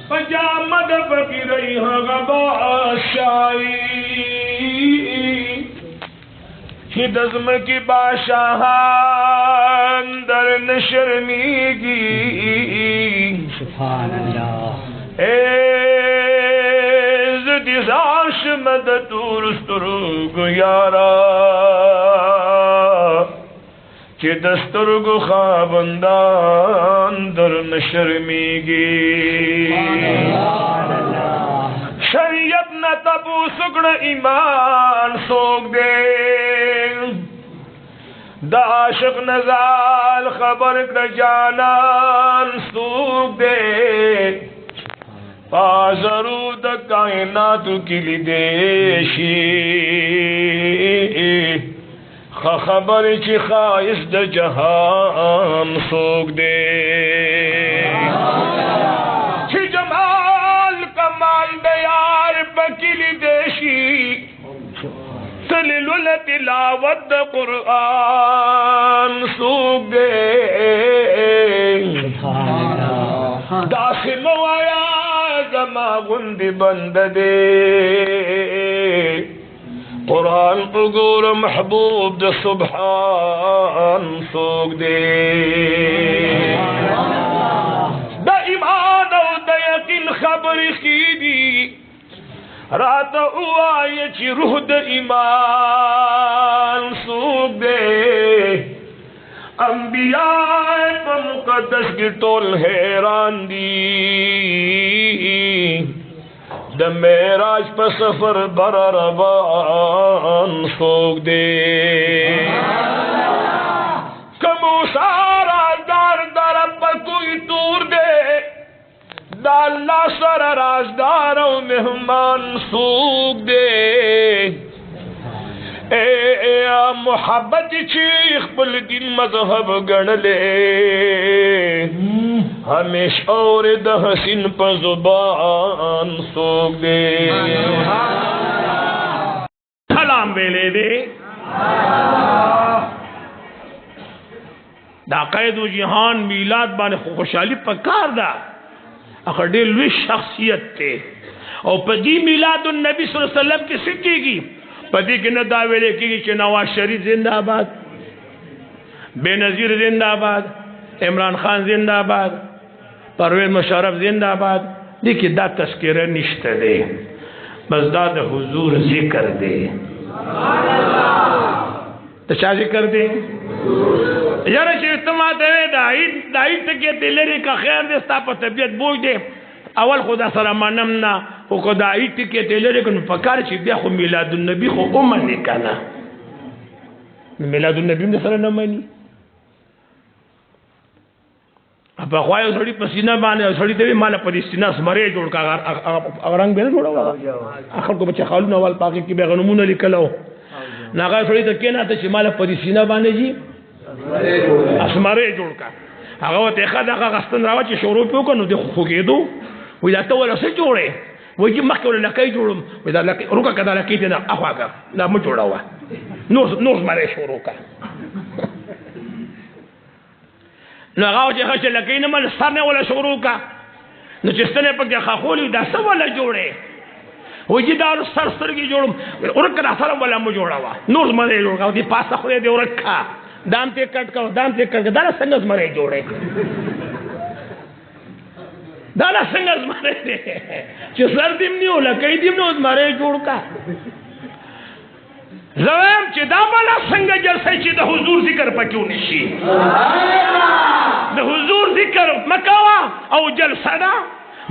پجامد فقیرئی غباشائی چی دزم کی بادشاہان در نشرمیگی سبحان اللہ زدی زاش مدتور سترگو یارا چی دسترگو خوابندان در نشرمیگی شریعت نہ تبو سکڑ ایمان سوک دے دا عاشق نزال خبر کر جانان سوک دے پازرو دا کائنات کلی دیشی خبر چی خائص دا جہان سوک دے چی جمال کمال دیار بکلی دیشی سلیل تلاوت دا قرآن سوک دے داخل آیا زما غند بند دے قرآن قگور محبوب دا سبحان سوک دے دا ایمان او دا یقین خبر خیدی رات اوائی چی روح دا ایمان سوک دے انبیاء پا مقدس کی ٹول حیران دی دا معراج پا سفر برا ربان سوک دے کمو سارا دار دار پا کوئی تور دے دا اللہ سر رازدار و مہمان سوک دے اے محبت چیخ پل دین مذہب گڑ لے ہمیش اور دا حسین پا زبان سوک دے سلام بیلے دے دا قید و جہان میلاد بانے خوشحالی پکار دا اخر دے لوی شخصیت تے اور پا دی میلاد النبی صلی اللہ علیہ وسلم کی سکی گی پدی کی نہ دعوے لے کی کہ نواز شریف زندہ آباد، بے نظیر زندہ آباد، عمران خان زندہ آباد، پرویز مشرف زندہ آباد، دیکھیں دا تذکرہ نشتہ دے بس دا حضور ذکر دے تو چاہ ذکر دے یار اجتماع دے دا عید تکیے تیلری کا خیر دے ستا پر طبیعت بوجھ دے اول خدا سره منم نه او خدا ای ټیکټ لري کنه فکر چې بیا خو میلاد النبی خو امه نه کنه میلاد النبی هم سره نه مانی په خوایو سړی پسینه باندې سړی ته مال پدیستینه سمره جوړ کا رنگ به نه جوړا اخر کو بچا خالو نوال پاکي کې به غنمونه لیکلو ناغه سړی ته کینه ته چې مال پدیستینه باندې جی اسمره جوړ کا هغه ته خدای غستن راو چې شروع وکړو د خوګېدو وی دا ته ولا څه جوړې وی چې مخکې ولا لکې جوړم وی دا لکې روکا کدا لکې ته نه اخواګه لا مو جوړاوه نور ماره شروع کا نو هغه چې خاصه لکې نه مل سره ولا شروع کا نو چې ستنه پکې خاخولي دا څه ولا جوړې وی چې دا سرسرګي جوړم ورکه سره ولا مو جوړاوه نور ماره جوړ کا دي پاسه خو دې ورکا دام تے کٹ کرو دام تے کٹ دالا سنگز مرے جوڑے دالا سنگز مرے دے چی سر دیم نیو لکی دیم نیو مرے جوڑ کا زویم چی دا بالا سنگ جلسے چی دا حضور ذکر پا کیوں نشی دا حضور ذکر مکوا او جلسہ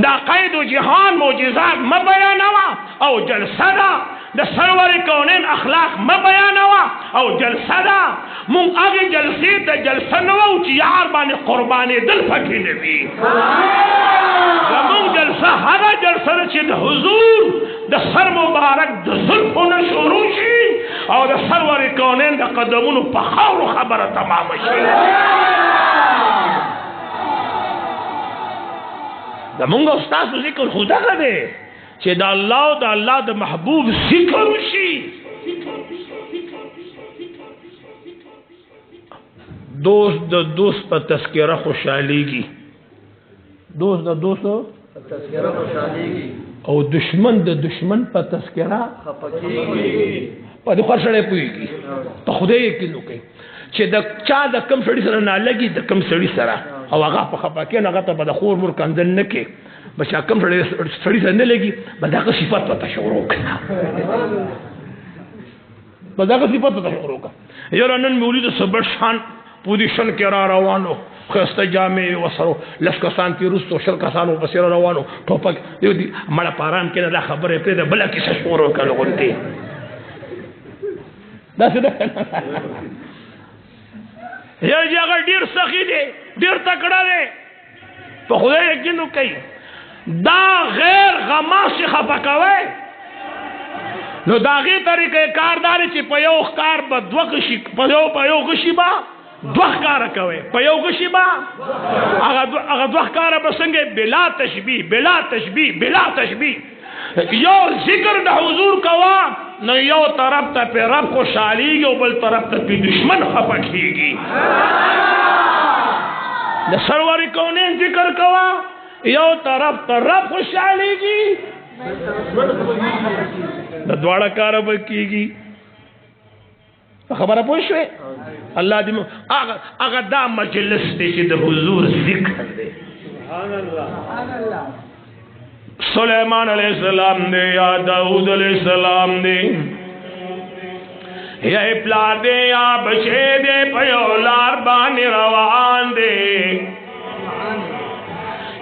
دا قید و جہان موجزات مبیانوا او جلسہ دا سرور کونین اخلاق مبیانوا او جلسہ دا مون آگے جلسی دا جلسہ نواو چی یار بانے قربانے دل پکی نبی دا مون جلسہ ہرا جلسہ چی دا حضور دا سر مبارک دا ظلفون شروع شی او دا سرور کونین دا قدمون پخاور خبر تمام شی دا مونگا استاذ ذکر خدا کرے چی دا اللہ دا محبوب ذکر شی دوست دا دوست پا تذکرہ خوشحالی کی دوست دا دوست او دشمن د دشمن په تذکرہ په دې خرڅړې پويږي ته خدای کې نو کوي چې د چا د کم سړي سره نه لګي د کم سړي سره او هغه په خپاکې نه غته په خور مور کندل نه کې بچا کم سړي سره نه لګي بداغه صفات پته شروع کړه بداغه صفات پته شروع کړه یاره نن مولید صبر شان پوزیشن کې را روانو خسته جامې وسرو لس کسان کې روستو شل کسانو په سر روانو ټوپک دی مړه پارام کې دا خبره پرې ده بل کې څه شروع کړه غونډې دا څه ده یا هغه ډیر سخی دی ډیر تکړه دی په خدای یقین کوي دا غیر غماس خفه کوي نو داغه طریقې کاردار چې په یو ښکار به دوه غشي په یو غشي با دوه ښکار کوي په یو غشي با هغه دوه ښکار به څنګه بلا تشبیه بلا تشبیه یو ذکر د حضور کوا نو یو طرف ته په رب خوشاليږي او بل طرف ته په دشمن خفه کیږي د سرور کونین ذکر کوا یو طرف ته رب خوشاليږي د دواړه کار به کیږي خبره پوه شوې الله دې هغه دا مجلس دی چې د حضور ذکر دی سبحان الله سلیمان علیہ السلام دے یا داؤد علیہ السلام دے یا پلار دے یا بچے دے پیولار بانی روان دے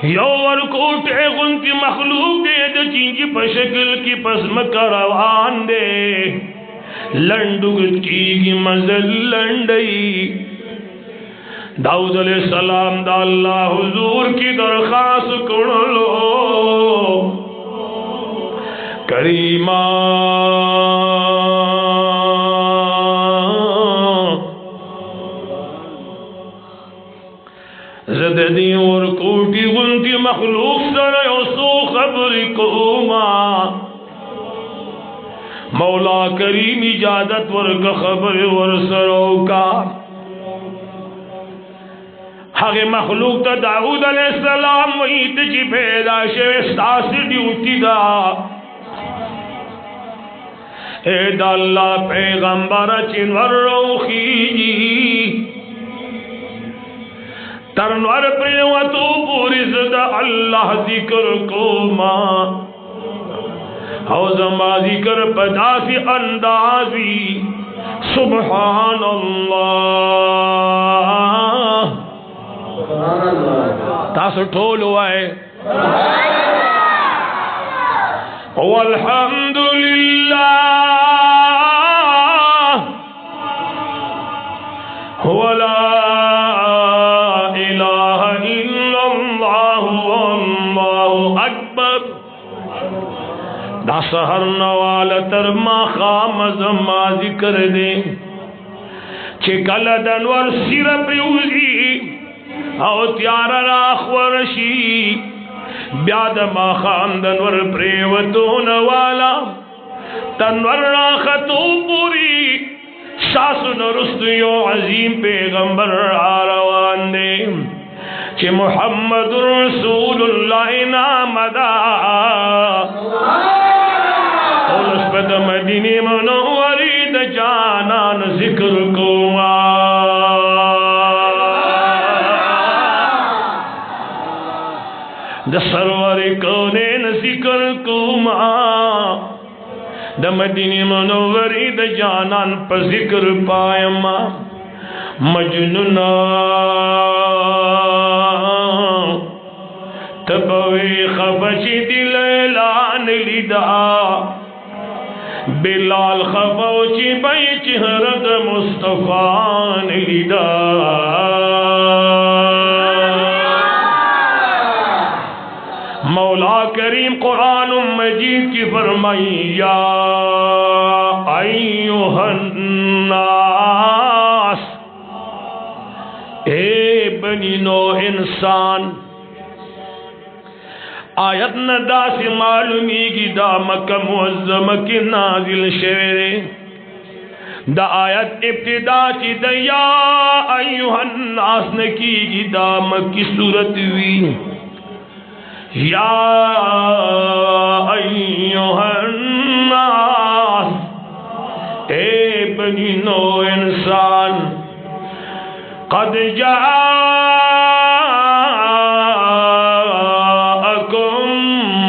یو ورکوٹے غنتی مخلوق دے دا چینجی پشکل کی پسمک روان دے لنڈگت کی گی مزل لنڈئی داؤد علیہ السلام دا اللہ حضور کی درخواست کرلو کریمہ زددی اور کوٹی غنتی مخلوق سر یوسو خبر کوما مولا کریم اجازت ورک خبر ورسرو کا حق مخلوق تا داود علیہ السلام وحید چی پیدا شوی ستاسی ڈیوٹی دا اے دا اللہ پیغمبر چنور روخی ترنور پریوتو پوری زدہ اللہ ذکر کو ماں او زما ذکر پدا سی اندازی سبحان اللہ تاسو ټول وای والحمد لله ولا اله الا الله والله اکبر دا سحر نوال تر ما خام زما ذکر دے چې کله د انور سیر پریوزی او تیار راخ ورشی بیاد ما خاندن ور پریوتون والا تنور راختو پوری شاسن رستیو عظیم پیغمبر آروان دے چھ محمد رسول اللہ نامدا اولس پد مدینی منوری د جانان ذکر کو د سرور کونین ذکر کوما د مدینی منوری د جانان پر ذکر پایما مجنونا تبوی خفشی دل اعلان لیدا بلال خفوچی بی چہرد مصطفیٰ لیدا مولا کریم قرآن مجید کی فرمائی یا ایوہ الناس اے بنی نو انسان آیت ندا سے معلومی کی دا مکہ معظمہ کی نازل شویرے دا آیت ابتدا چی دا یا ایوہ الناس نکی کی دا مکی صورت ہوئی یا ایھا الناس، اے بنی نو انسان، قد جاءکم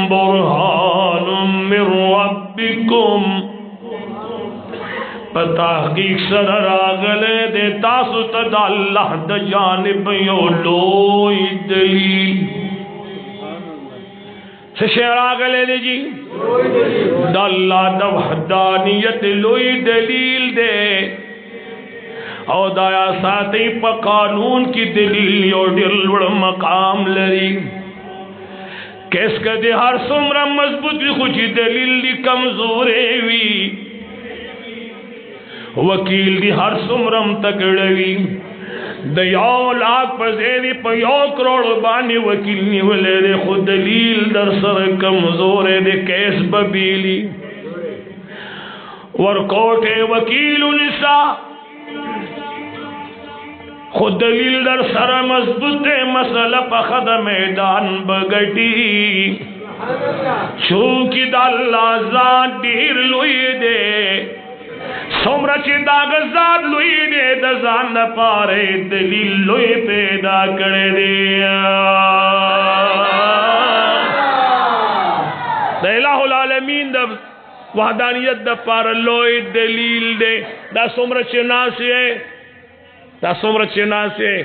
برہان من ربکم، تحقیق سر راغلے دے تاسو تد اللہ دا جانب یو لوئی دلیل سے شعر آگلے دے جی دا اللہ دا وحدانیت لوئی دلیل دے او دایا ساتھی پا قانون کی دلیل یو دلوڑ مقام لری کیس کا دے ہر سمرہ مضبوط بھی خوچی دلیل دی کمزورے وی وکیل دی ہر سمرم تکڑوی دا یو لاکھ پزیدی پا یو کروڑ بانی وکیل نیولے دے خود دلیل در سر کمزورے دے کیس ببیلی ورکوٹے وکیل نسا خود دلیل در سر مضبوط دے مسئلہ پا خد میدان بگٹی چونکی دا اللہ ذات دیر لوئی دے سمرہ چی داغزاد لوئی دے دزان دا پارے دلیل لوئی پیدا کرے دے دا الہ العالمین دا وحدانیت دا پارے لوئی دلیل دے دا سمرہ چی ناسی ہے دا سمرہ چی ناسی ہے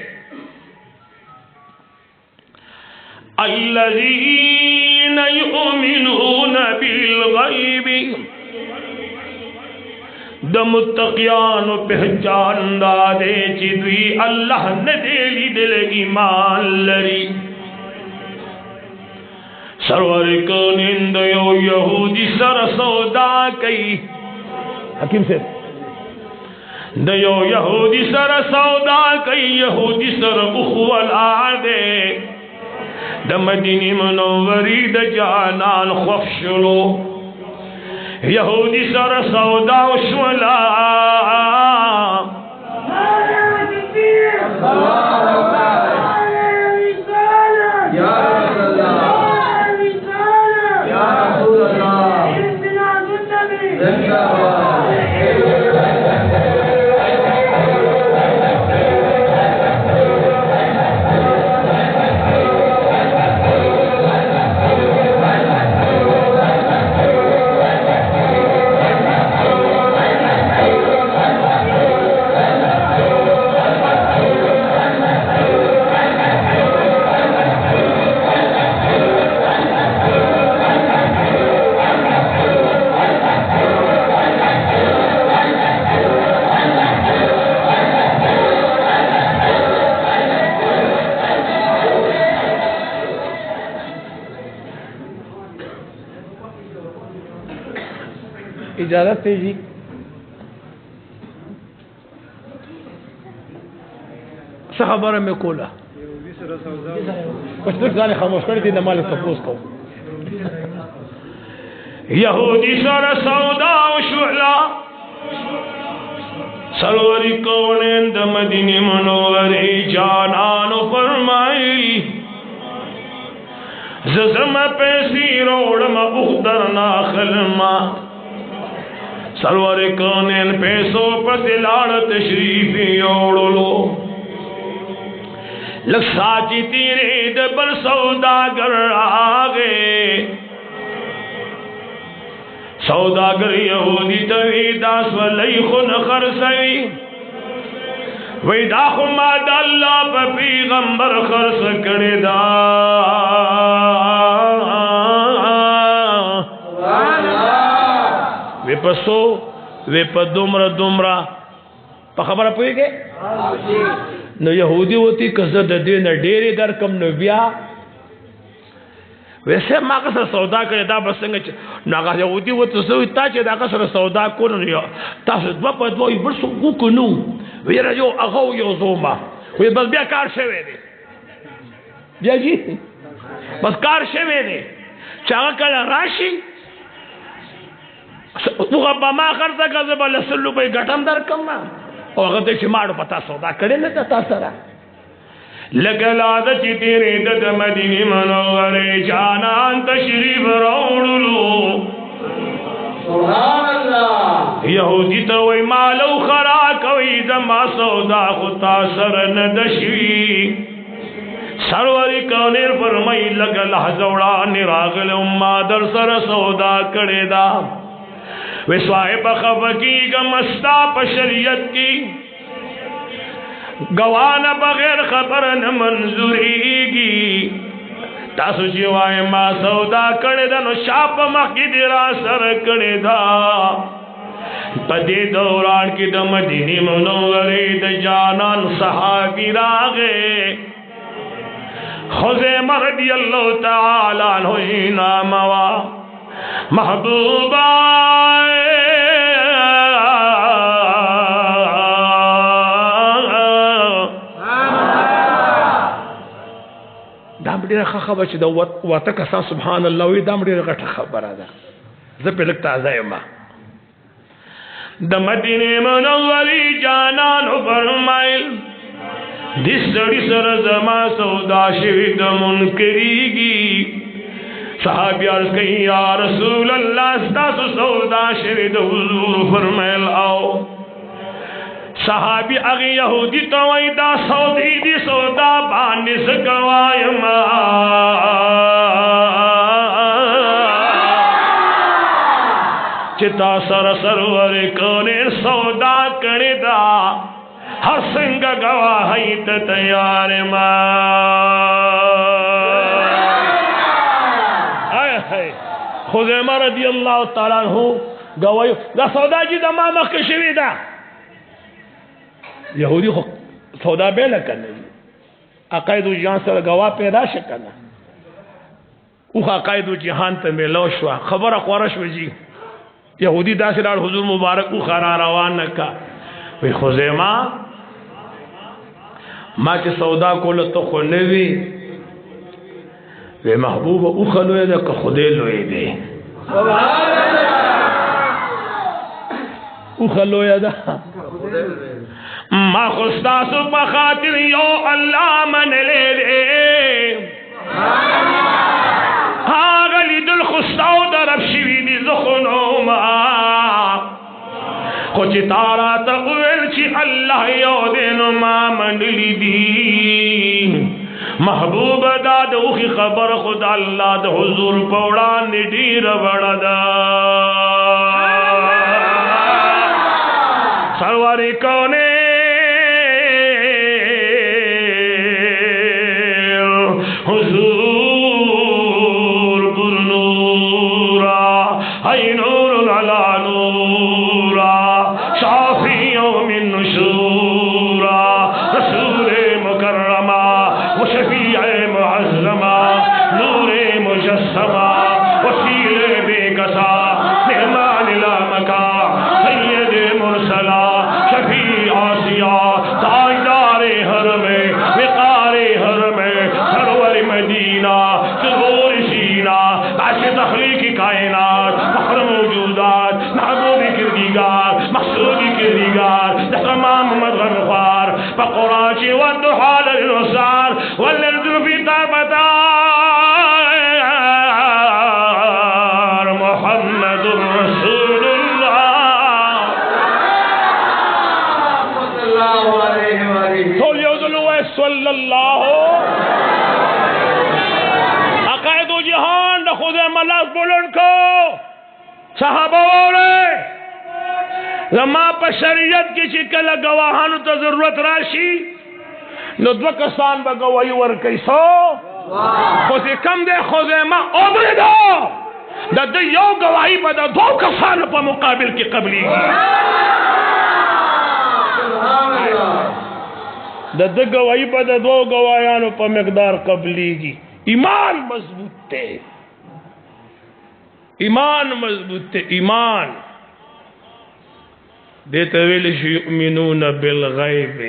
الذین یؤمنون بالغیب دا متقیان و پہچان دادے چی دوی اللہ ندیلی دل ایمان لری سرور کنند یو یہودی سر سودا کئی حکیم سے دا یو یہودی سر سودا کئی یہودی سر اخوال آدے دا مدینی منوری دا جانان خوفشلو یہودی سر سودا و شولا اجازت ہے جی خبر میں کولا کچھ لوگ جانے خاموش کر دی نمال تفوز کو یہودی سر سودا و شعلا سلوری کونین دا مدینی منوری جانانو فرمائی ززم پیسی روڑم اخدر ناخل ما سلور کونین پیسوں پر دلاڑ تشریفی اوڑلو لکساچی تیرے دبر سوداگر آگے سوداگر یہودی توی داس ولی خون خرسوی وی دا خماد اللہ پا پیغمبر خرس کردے دا وی پسو وی پا دمرا پا خبر پوئی گئے نو یہودی ہوتی کزد دین ڈیری در کم نو بیا ویسے ما قصر سودا کرے دا بسنگ نو اگا یہودی ہوتی سوی تا چے دا قصر سودا کرن تا سو دو پا دوئی برسو گو کنو ویرا جو اغو یو زوما وی بس بیا کار شوے دے بیا جی بس کار شوے دے چاگا کلا راشی وغا با ما خرطا کذبا لسلو پای گھٹم در کم نا او اگر دیکھ مارو پتا سودا کرے نتا تا سرا لگلا دا چی تیرے دا مدینی منورے جانان تشریف روڑلو سبحان اللہ یہودی توی مالو خراکوی زما سودا خطا سر ندشوی سرور کونیر فرمائی لگا لحظوڑا نراغل اما در سر سودا کڑے دا وی صاحب خفکی گا مستا پا شریعت کی گوانا بغیر خبر نہ منظوری گی تاسو جوائے ما سودا کڑے دا نو شاپ مخی دیرا سر کڑے دا پدی دوران کی دا مدینی منوری دا جانان صحابی راغے خزیمہ رضی اللہ تعالیٰ عنہ ناموا محبوبہ دام ډیره خبره چې د واته کسان سبحان الله وي دام ډیره غټه خبره ده زه په لک تازه یم د مدینه منورې جانانو فرمایل د سړي سره زما سودا شوي د منکریږي صحابي عرض کوي یا رسول الله ستاسو سودا شوي د حضور فرمایل او صحابی اغی یہودی توئی دا سودی دی سودا بانی سکوائی ما چتا سر سرور کونیر سودا کردی دا ہر سنگ گواہی تیار ما خزیمہ رضی اللہ تعالیٰ عنہ گواہی دا سودا جی دا ماما کشوی دا یہودی سودا بیل کرنے عقائد و جہان سر گواہ پیدا شکنا اوخ عقائد و جہان تا میلو شوا خبر اقوارش وجی یہودی دا سرار حضور مبارک اوخ را روان نکا وی خزیمہ ما چی سودا کولو تو خونوی وی محبوب اوخ لوئے دا که خودے لوئے دے اوخ لوئے دا ما خستاسو پا خاطر یو اللہ من لے دے آگلی دل خستاو درب شوی دی زخنو ما خوچی تارا تقویل چی اللہ یو دینو ما منڈلی دی محبوب دا دوخی خبر خود اللہ دا حضور پوڑا نڈیر بڑا دا سرواری کونے حضور پر نورا ای نور علا نورا شافیوں من نشورا رسول مکرمہ و شفیع معظمہ نور مجسمہ وسیل بے کسا مہمان لا مکا سید مرسلہ شفیع آسیہ تاجدار حرم وقار حرم سرور مدینہ ظہور سینہ باعث تخلیق کائنات فخر موجودات محبوب کردگار مقصود کردگار تمام محمد غنفار فقراچ والدحال للنصار والنرجل في طابتار محمد رسول الله صلى الله عليه وآله صلى الله عقائد و جہان دا خود ملاک بلند کو صحابہ لما پا شریعت کی چکل گواہانو تا ضرورت راشی نو دو کسان با گواہی ورکی سو خوزی کم دے خوزیمہ ادری دو دا دی یو گواہی با دا دو کسان پا مقابل کی قبلی گی دا دی گواہی با دا دو گواہیانو پا مقدار قبلی گی ایمان مضبوط تے ایمان مضبوط تے ایمان دیتا ویلش یؤمنون بالغیب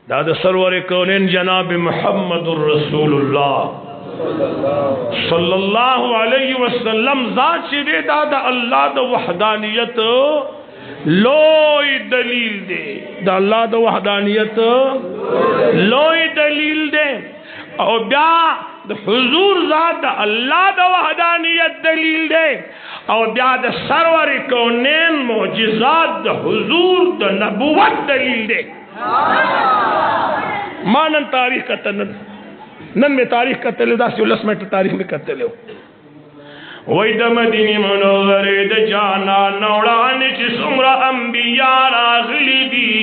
دادا سرور کونین جناب محمد الرسول اللہ صلی اللہ علیہ وسلم ذات سے دے دادا اللہ دا وحدانیت لوی دلیل دے دا اللہ دا وحدانیت لوی دلیل دے او بیا دا حضور ذات دا اللہ دا وحدانیت دلیل دے او بیا دا سرور کونین معجزات دا حضور دا نبوت دلیل دے مانن تاریخ کا تنن نن میں تاریخ کا تلے دا سی 10 منٹ تاریخ میں کرتے لے وی دا مدینی منوری دا جانا نوڑانی چی سمرا انبیاء راغلی دی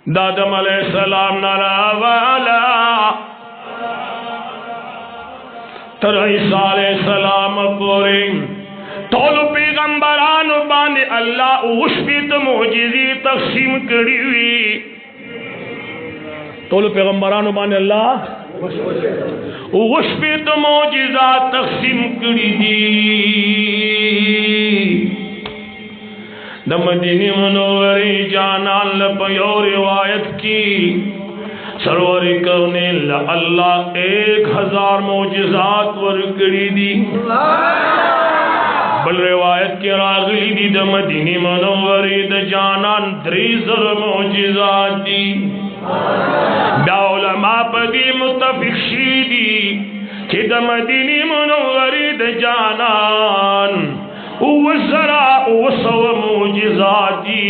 دادم علیہ السلام نراوالا تر عیسیٰ علیہ السلام پوری تولو پیغمبرانو باندے اللہ اوشپیت معجزی تقسیم کری ہوئی تولو پیغمبرانو باندے اللہ اوشپیت معجزات تقسیم کری دی دا مدینی منوری جانان لپیو روایت کی سروری کرنے اللہ 1000 معجزات ورکڑی دی بل روایت کی راغلی دی دا مدینی منوری دا جانان 300 معجزات دی بیا علماء پا دی متفق شیدی کہ دا مدینی منوری دا جانان وزرا وصو معجزاتی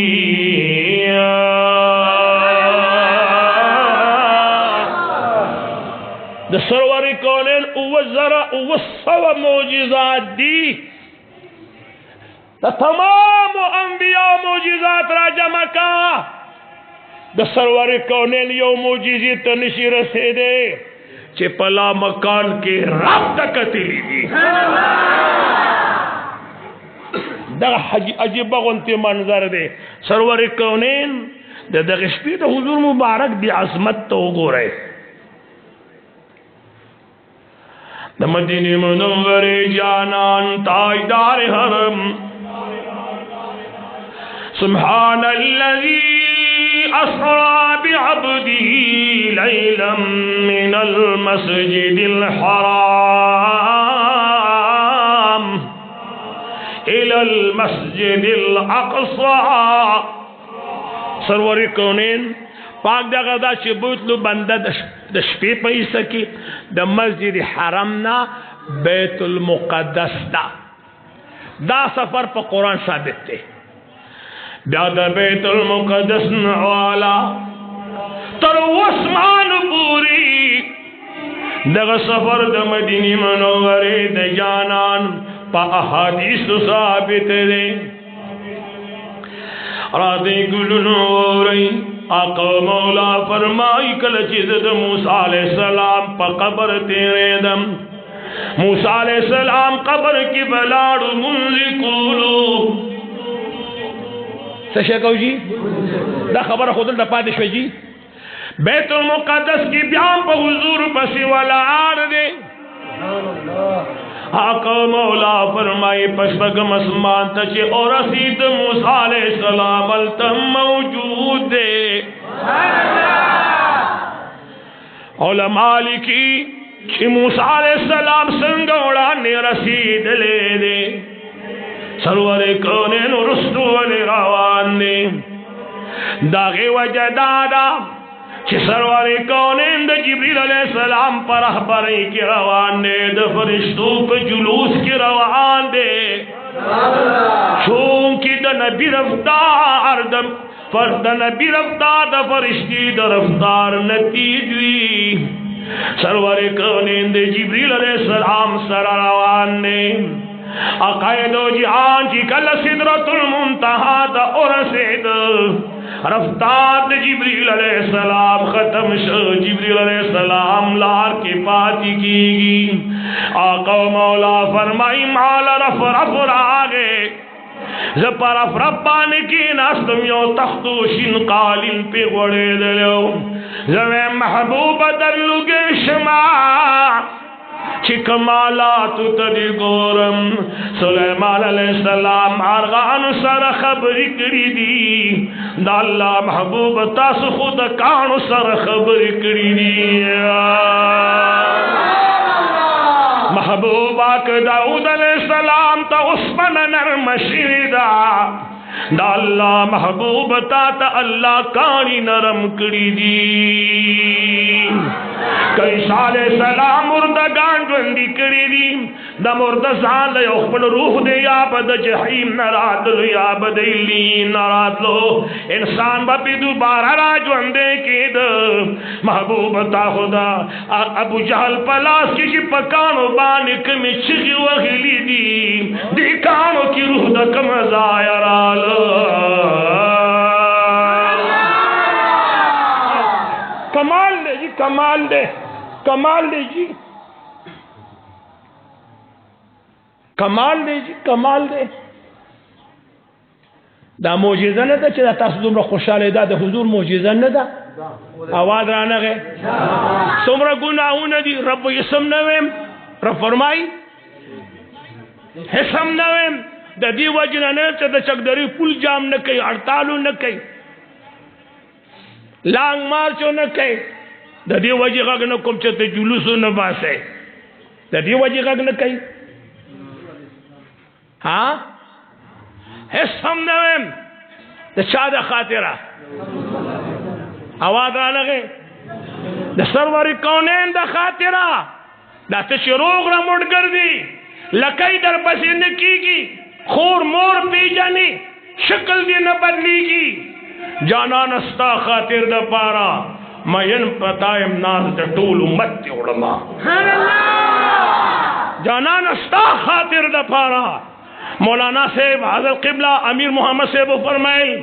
دا سرور کونین وزرا وصو معجزاتی دا تمام انبیاء معجزات را جمع کا دا سرور کونین یو معجزی تنشی رسیدے چے پلا مکان کے رب تکتلی دی دا عجیب غنتی منظر دے سرور کونین دا غشپی دا حضور مبارک دی عظمت تو گو رہے دا مدینی منور جانان تاجدار حرم سبحان الذي اسرا بعبده ليلا من المسجد الحرام الى المسجد الاقصى سرور کونین پاک دا غدا چی بوتلو بندہ دا شپی پیسا کی دا مسجد حرمنا بیت المقدس دا سفر پا قرآن ثابت تے بیا دا بیت المقدس نوالا تر وسمان پوری دا سفر دا مدینی منوری دا جانان پا احادیث ثابت دے راتے گلنو رئی آقا مولا فرمائی کل چیز دا موسیٰ علیہ السلام پا قبر تیرے دم موسیٰ علیہ السلام قبر کی بلاڑ منزی کولو سشکو جی دا خبر خودل دا پادشو جی بیت المقدس کی بیان پا حضور پسی والا آر دے آقا مولا فرمائی پشپگم اسمان تچے اور اسید موسیٰ علیہ السلام التم موجود دے علماء لکی چھ موسیٰ علیہ السلام سنگوڑانے رسید لے دے سرور کونین رستو علی روان دے داغی وجہ دادا چھ سرور کونین دا جبریل علیہ السلام پر احبری کی روان دے دا فرشتو پہ جلوس کی روان دے چونکہ دا نبی رفتار دا نبی رفتار دا فرشتی دا رفتار نتیجوی سرور کونین دے جبریل علیہ السلام سر روان دے عقائد و جہان کی کل صدرت المنتہا دا ارسید رفتار جبریل علیہ السلام ختم شو جبریل علیہ السلام لار کے پاتی کی گی آقا مولا فرمائی مالا رف رف راگے زپا رف ربانے کی ناستم یو تختو شن قالین پہ غڑے دلو زوے محبوب دلو گے شما چک مالات تدی گورم سلیمان علیہ السلام عرغان سر خبری کری دی دا اللہ محبوب تاس خود کانو سر خبری کری دی محبوبہ کداو دا اللہ محبوب تا تا اللہ کانی نرم کری دی کئی سال سلام مردگان جوندی کری دی دا مردزان لے اخبر روح دے یا بد جحیم نرات لو یا بد ایلین نرات لو انسان با پی دوبارہ را جوندے کی دا محبوب تا خدا ابو جہل پلاس کشی پکانو بانی کمی چخی وغلی دی دی کانو کی روح دا کم زائر آلو کمال دے جی کمال دے کمال دے جی کمال دے جی کمال دے دا معجزہ نہ دا چلا تاسو دومره خوشاله دا د حضور معجزہ نہ دا آواز رانه غه څومره ګناهونه دي رب اسم نه ویم رب فرمای حسم نه ویم د دې وجنه نه چې د چکدری پل جام نه کوي هړتالو نه کوي لانګ مارچو نه کوي د دې وجه غږ نه کوم چې ته جلوس نه باسه د دې وجه غږ نه کوي ها حسم نه ویم د چا د خاطره آواز را لغه د سرور کونین د خاطره دا ته شروع را مړ ګرځي لکای در پسې نه کیږي خور مور پیجانی شکل دی نه بدلیږي جانان استا خاطر د پارا مین پتایم ناز د ټول امت ته وړما سبحان الله جانان استا خاطر د پارا مولانا صاحب حضرت قبلہ امیر محمد صاحب فرمائے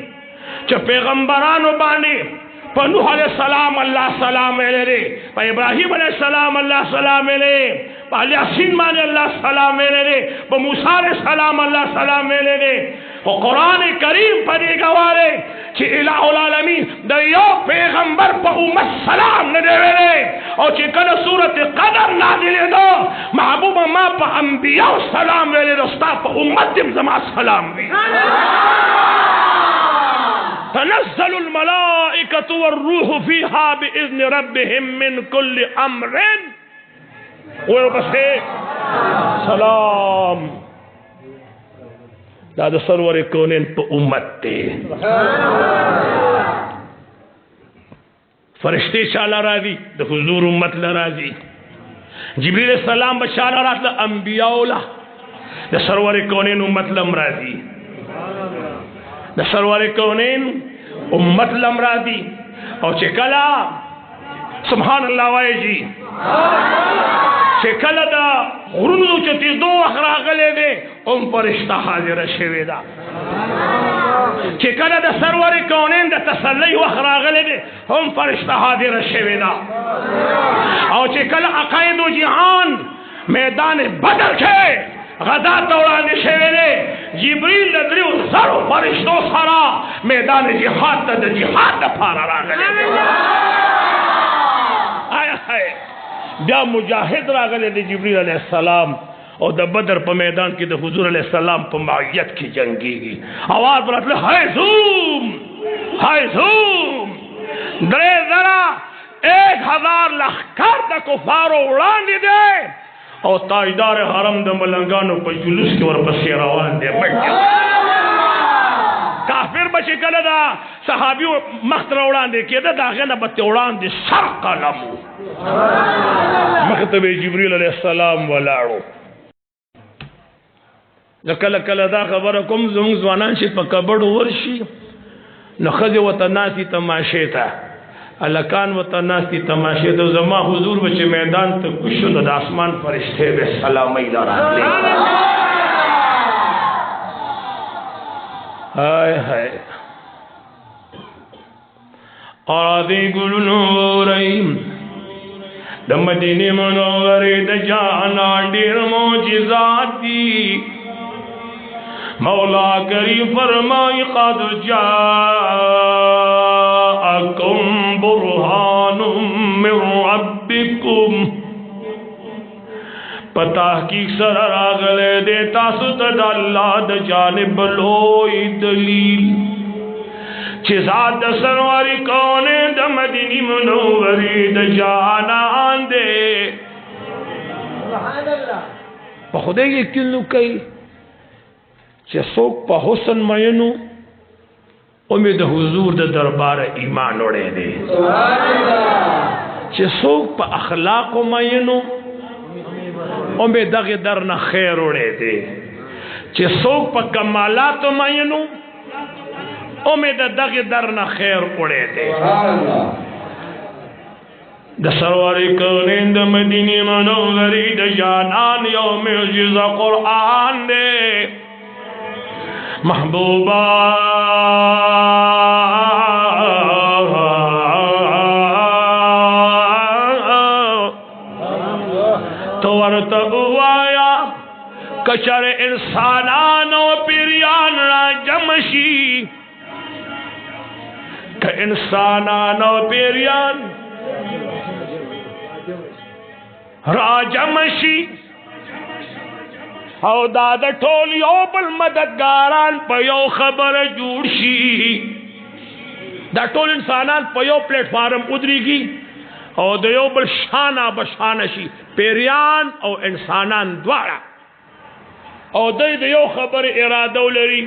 کہ پیغمبرانو باندې پا نوح علیہ السلام اللہ سلام علیہ پا ابراہیم علیہ السلام اللہ سلام علیہ پا یاسین باندې اللہ سلام علیہ پا موسیٰ علیہ السلام اللہ سلام علیہ و قرآن کریم پر یہ گوارے چی الہ العالمین دا یو پیغمبر پا امت سلام ندے ویلے اور چی کل صورت قدر نازلے دو محبوب ما پا انبیاء سلام ویلے رستا پا امت دم زمان سلام ویلے تنزل الملائکة والروح فیہا بإذن ربهم من کل امر ویبسے سلام دا دا سرور کونین پا امت تے فرشتے شالا راضی دا حضور امت لراضی جبریل السلام بشالا راضی دا انبیاء اللہ دا سرور کونین امت لم راضی دا سرور کونین امت لم راضی اور چکلا سبحان اللہ وائے جی چکلا دا غرونو چتی دو اخراق لے دے ام پرشتہ حاضر شوی دا چکلا دا سرور کونین دا تسلی و اخراق لے دے ام پرشتہ حاضر شوی دا اور چکلا عقائد و جہان میدان بدر کے غدا توڑانے شوی دے جبریل ندریو زرو فرشتو سارا میدان جہاد دا جہاد دا پارا راگلے دے آیا ہے بیا مجاہد راگلے دے جبریل علیہ السلام اور دا بدر پا میدان کی دا حضور علیہ السلام پا معیت کی جنگی گی آواز برات لے ہائے زوم درے ذرا 1000 لخکر دا کفارو اڑان دی دے اور تاجدار حرم دا ملنگانو پا جلوس کی ورپسی روان دے کافر بچے کل دا صحابی مختر اڑان دے کیا دا داغین بطے اڑان دے سر قلمو مختب جبریل علیہ السلام والارو لکل کل دا خبر کم زنگ زوانان شید پا کبڑو ورشی نخذ وطناسی تماشی تا الکان وطناسی تماشی تا زمان حضور بچے میدان تا کشو دا آسمان فرشتے بے سلامی لارا دے ہائے ہائے اور آدھی گلنو رئیم دا مدینی منوری دا جانا دیر موجزات دی مولا کریم فرمائی قد جاءکم برہان من ربکم پتحقیق سر راغلے دے تاسو تد اللہ دا جانب لوئی دلیل چیزاد دا سنواری کونے دا مدینی منوری دا جانا آندے پا خودے یہ کلو کئی چی سوک پا حسن مینو امید حضور د دربار ایمان وړې دي سبحان الله چې څوک په اخلاق مینو امید دغه در نه خیر وړې دي چې څوک په کمالات مینو امید دغه در نه خیر وړې دي سبحان الله د سرور کونین د مدینه منورې د جانان یو معجزه قرآن دے محبوبا تو ورته وایا کچر انسانان او پیریان را جمشی ک انسانان او پیریان راجمشی او دا د ټول یو بل مددګاران په یو خبره جوړ شي دا ټول انسانان په یو پلیټ فارم ودرېږي او د یو بل شانه بشانه شي پیریان او انسانان دواړه او د یو خبره اراده ولري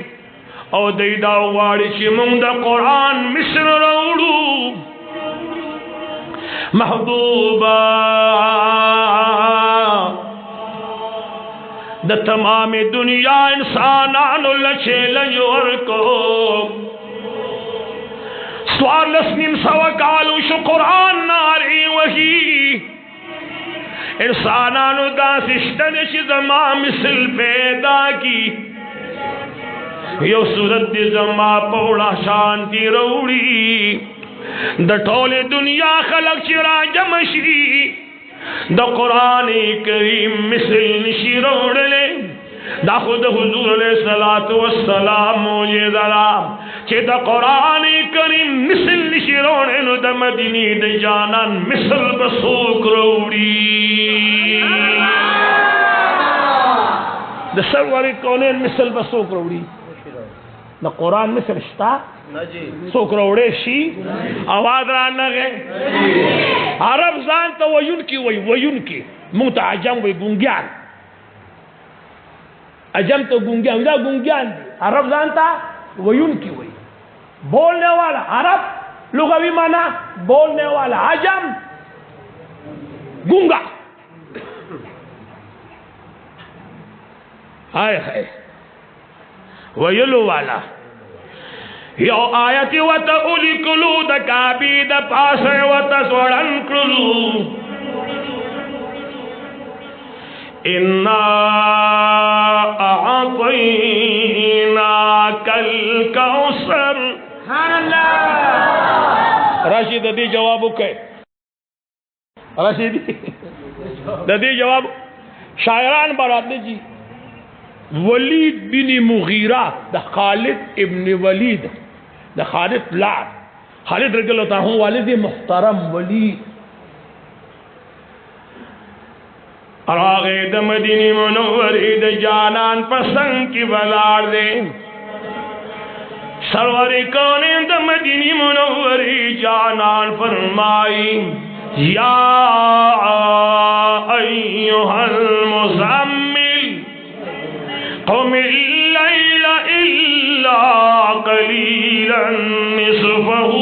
او د دا غواړي چې موږ د قرآن مصر راوړو محبوبا د تمام دنیا انسانانو لچې ورکو سوار لسنیم سوا کالو شو قرآن ناری وحی انسانانو دا سشتن چی زما مثل پیدا کی یو صورت دی زما پوڑا شانتی روڑی د ټول دنیا خلق چې راجمشي د قرآن کریم مثل نشي روړلې دا خود حضور علیہ الصلوۃ والسلام معجزه را چې د قرآن کریم مثل نشي روړې نو د مدینه د جانان مثل بسوک روړي د سرور کونین مثل بسوک روړي د قرآن مثل شتا سوک روڑے شی آواز ران نگے عرب زان تا ویون کی ویون کی منگ تا عجم وی گنگیان عجم تو گنگیان دا گنگیان دی عرب زان تا ویون کی وی بولنے والا عرب لغوی مانا بولنے والا عجم گنگا آئے ہے ویلو والا یو آیت وتا اولی کلو د کعبی د پاس وتا سوړن کلو انا اعطیناک الکوثر سبحان الله راشد دی جواب وکي راشد دی جواب شاعران برات جی ولید بن مغیرہ دا خالد ابن ولید دا خالد لعب خالد رضی اللہ تعالیٰ والد محترم ولید راغے دا مدینی منوری دا جانان پسند کی بلار دے سرور کونین دا مدینی منوری جانان فرمائی یا ایوہ المزمل قم الليل إلا قليلا نصفه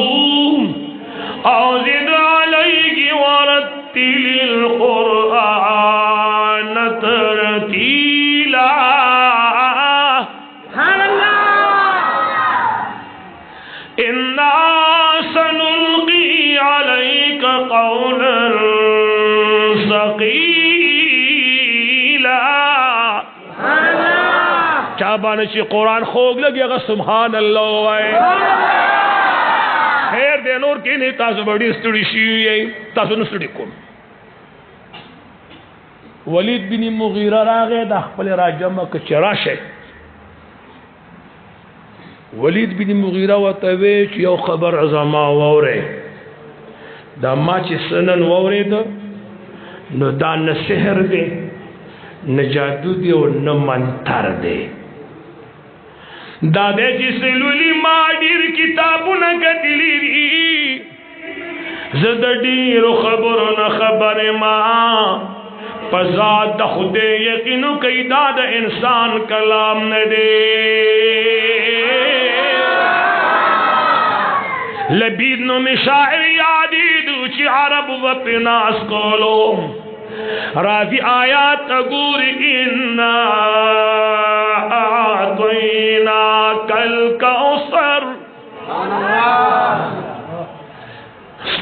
أو زد عليه ورتل القرآن ترتيلا سبحان الله إنا سنلقي عليك قولا ثقيلا چابانه چې قرآن خوږ لګي هغه سبحان الله وای خیر دې نور کې نه تاسو باندې ستړي شي تاسو نو ستړي کوم ولید بن مغیره راغی د خپل راجمه ک چراشه ولید بن مغیره وته وی چې یو خبر عظما ووره دا ما چې سنن وورید نو دا نه سحر دی نه جادو دی او نه منتر دی دا دې چې سلولي ما ډیر کتابونه کتلی دي زد ډیر خبرونه خبره ما پزاد د خدای یقینو کوي دا د انسان کلام نه دی لبید نو می شاعر یادی دو چی عرب و پناس کولو راضی آیات تگور انا اعطینا کل کوثر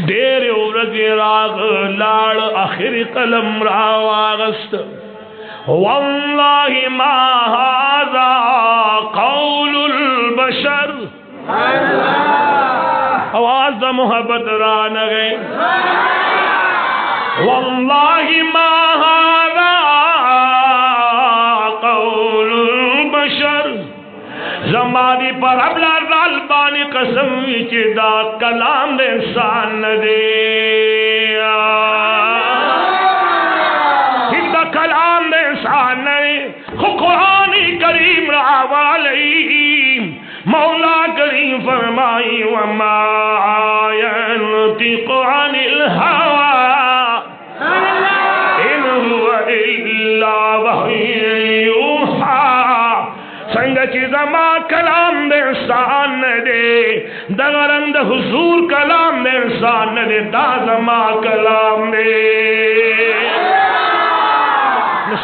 دیر ورځ راغ لاړ اخر قلم را واغست والله ما هذا قول البشر آواز دا محبت ران گئی والله ما هذا قول البشر زمانی پر ابلا ظالبانی قسم ویچی دا کلام دے انسان ندے دا کلام دے انسان ندے قرآنی کریم راوالی مولا کریم فرمائی وما ينطق عن الهوى إن هو إلا وحي يوحى سنگ چیزا ما کلام دے انسان دے دغرند حضور کلام دے انسان دے دازا ما کلام دے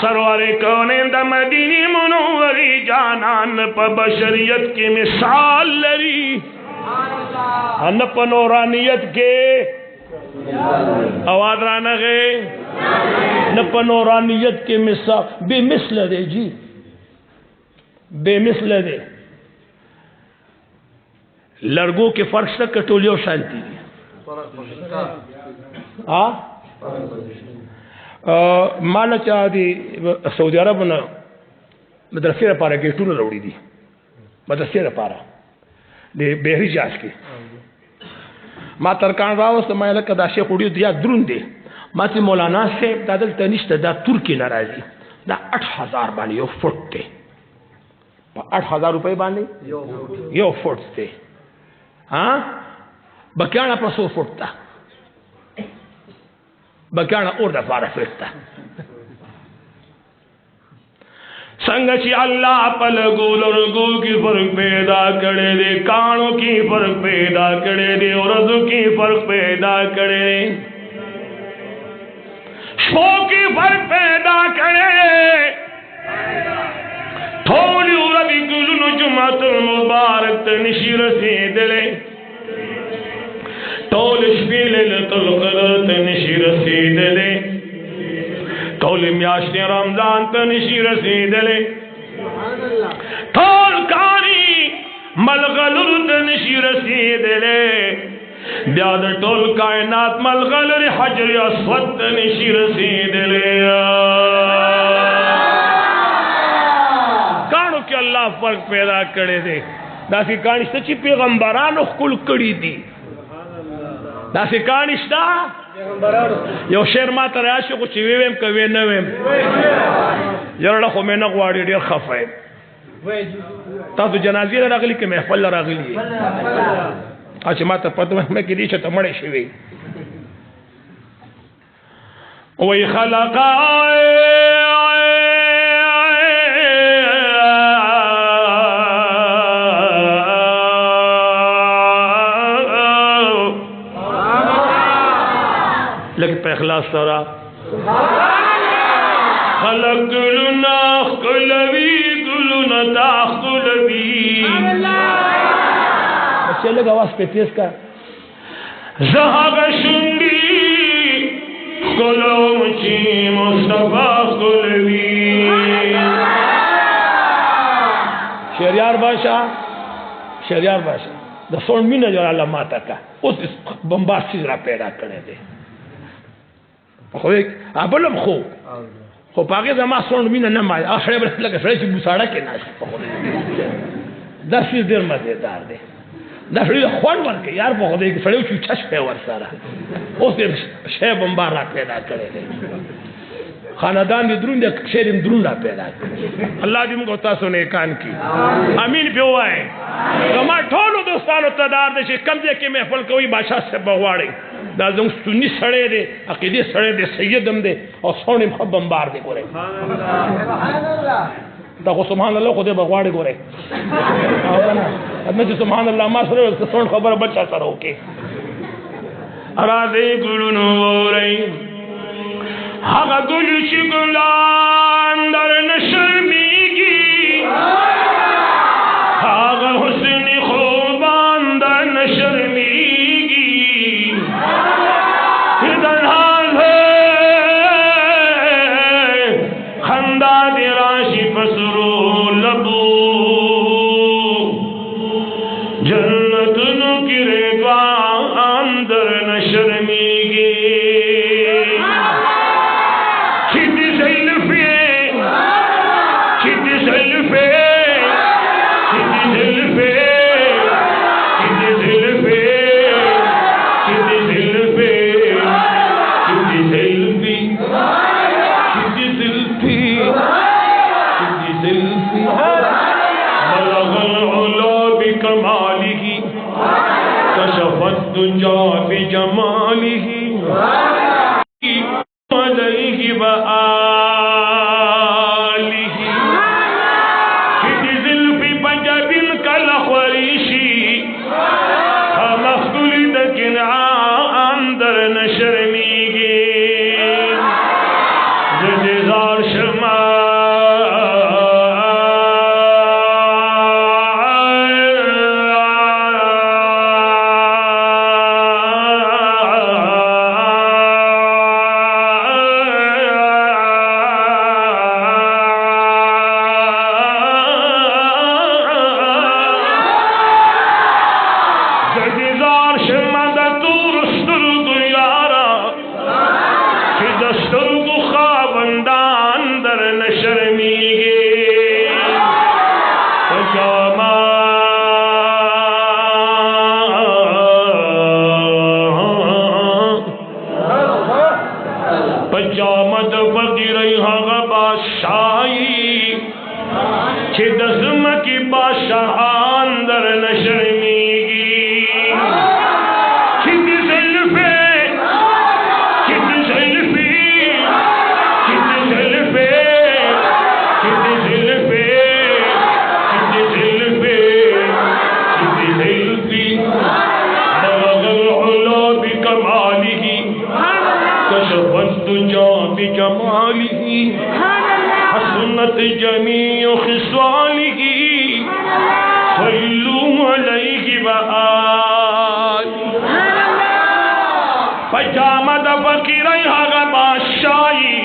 سرور کونین دا مدینی منوری جانان پا بشریت کی مثال لری ان پا نورانیت کے آواز رانا گئے نہ پا نورانیت کے مثال بے مثل دے جی بے مثل دے لرگوں کے فرق سے کٹولیوں شانتی دی مالا چاہ دی سعودی عرب نا مدرسے رپارا گیٹو نا روڑی دی مدرسے رپارا دی بحری جاز کی ما ترکان راوست ما لکا دا شیخ اوڑیو دیا درون دے ما تی مولانا سے دادل تنشت دا ترکی نرازی دا 8,000 بانی یو فٹ تے 8,000 روپے بانی یو فٹ تے ہاں بکیانا پر 100 فٹ تا بکیانا اور دفارہ فرتا سنگ چی اللہ پلگو لرگو کی فرق پیدا کرے دے کانوں کی فرق پیدا کرے دے عرض کی فرق پیدا کرے دے شو کی فرق پیدا کرے تھوڑی عرضی گلو جمعت المبارک تنشی رسید لے طول شبیل لطلقر تنشی رسید لے طول میاشت رمضان تنشی رسید لے طول کاری ملغلر تنشی رسید لے بیاد طول کائنات ملغلر حجر اسود تنشی رسید لے کانو کہ اللہ فرق پیدا کرے دے داسی کانشتا چی پیغمبرانو خکل کری دی داسی کانشتا یو شیر ما تر عاشق چی ویم کوي نه ویم یره خو مې نه غواړي ډیر خفه یم تاسو جنازې راغلي کې محفل راغلي چې ما ته پته مې کې دي چې ته مړې شوې وای خلقا لیکن پہ اخلاص سورا خلق گلونا خلوی گلونا تاخلوی چلے گا آواز پہ تیز کا زہاگ شنگی خلوم چی مصطفیٰ خلوی شہریار بادشاہ دا سون مینہ جو اللہ ماتا کا اس بمبار چیز را پیدا کرنے دے خویک ابلم خو پاگے زما سون مینہ نمائی آخرے بلد لگا سڑے چی بساڑا کے ناس دا سیز دیر مزیدار دے دا سڑے خوان ورکے یار پا خودے سڑے چی چش پہ ورسارا اس دیر شہ بمبار را پیدا کرے دے خاندان دی درون دے شیرم درون را پیدا کرے اللہ دی مگو تاسو نیکان کی امین پہ ہوا ہے کما ٹھولو دوستانو تدار دے چی کم دے کے محفل کوئی بادشاہ سے بغواڑے دا زنگ سنی سڑے دے عقیدی سڑے دے سیدم دے اور سونے بمبار دے گورے دا خو سبحان الله خو دې بغواړي ګوره او کنه ادنه چې سبحان الله ما سره څون خبره بچا سره وکي راځي ګلونو ووري هغه ګل چې ګلان در نشرمېږي هغه حسن خوبان در نشرمېږي دنهاز خندا دی راشی پسرو لبو جنتنو کی ریدوان در نشرمېږي چیتی زلفی چیتی زلفی چیتی زلفی چیتی زلفی چیتی زلفی چیتی زلفی چیتی زلفی چیتی زلفی بلغ العلا بکماله کشفت الدجا بجماله عليه وآله چیتی زلفی پنجابین کالخوریشی مخدول دکنعان در نشرمېږي زدزار شما زدزار شما د تور سترګو یارا چې د سترګو خاوندان در نشرمېږي پجاما پجاما د فقیرۍ هغه بادشاهي چې د ځمکې بادشاهان در نشرمېږي چیتی زلفی چیتی زلفی چیتی زلفی چیتی زلفی چیتی زلفی چیتی زلفی بلغ العلا بکماله کشفت الدجا بجماله حسنت جميع خصاله صلوا عليه وآله پجامه د فقیرۍ هغه بادشاهي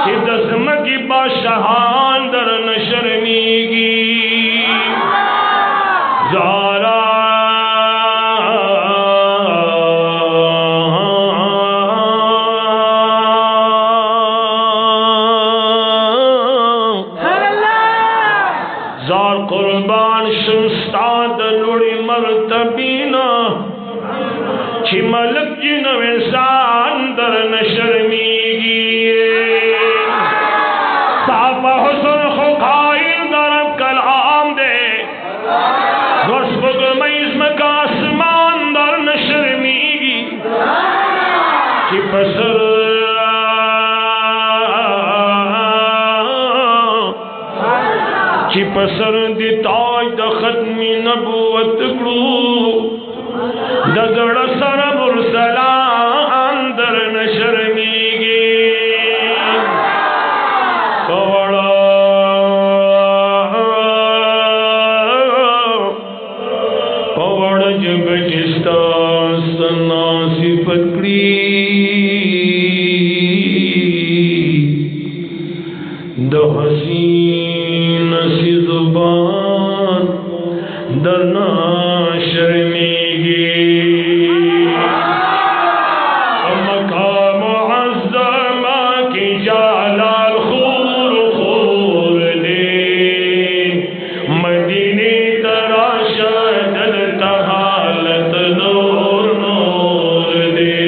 چې د ځمکې بادشاهان در نشرمېږي زارا زار قربان شمستا د لوړې مرتبینا چې ملک جن انسان در نشرمېږي صاحب حسن خو قائل درب کلام دے رسبګمۍ ځمکه اسمان در نشرمېږي چې پسر چې پسر دی تاج د ختم نبوت کړو د زړه سره مرسلان در نشرمېږي کوړه پوړ جب چستا سنا صفت کړی د حسین سی زبان درنا شرمېږي مقام عظمه کی جلال خور خور دے مدینے تراشد حالت نور نور دے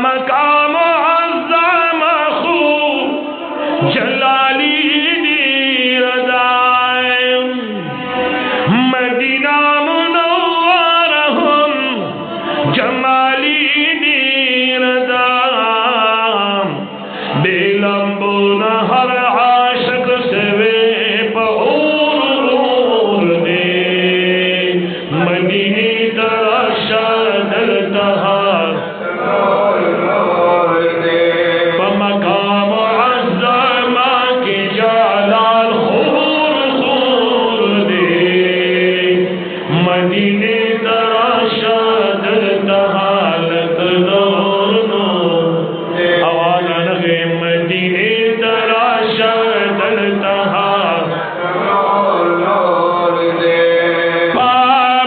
مقام عظم خو جلالی دی ردائے مدینہ منورہم جمالی دی ردائے بے لمبو نہر عاشق سوے پہور دے مدینی تراشا دلتہا بمقام عظم کی جلال خور خور دے مدینی تراشا دلتہا لتدور نو آواز آنگے مدینی تراشا دلتہا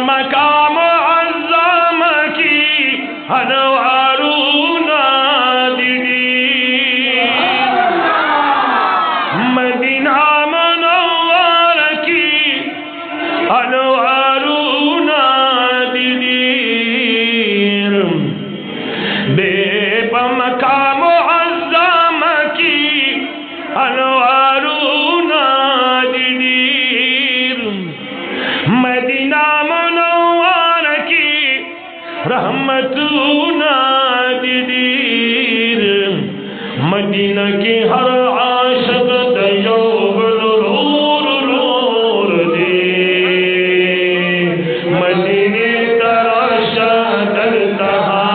مقام عظم کی انوارنا دیدی مدینہ منور کی انوارنا دیدی بے مقام عظم کی انوارنا دیدی مدینہ منور کی رحمتنا دیدیر مدینہ کی ہر عاشق دیوب رور رور دے مدینی تراشا دلتہا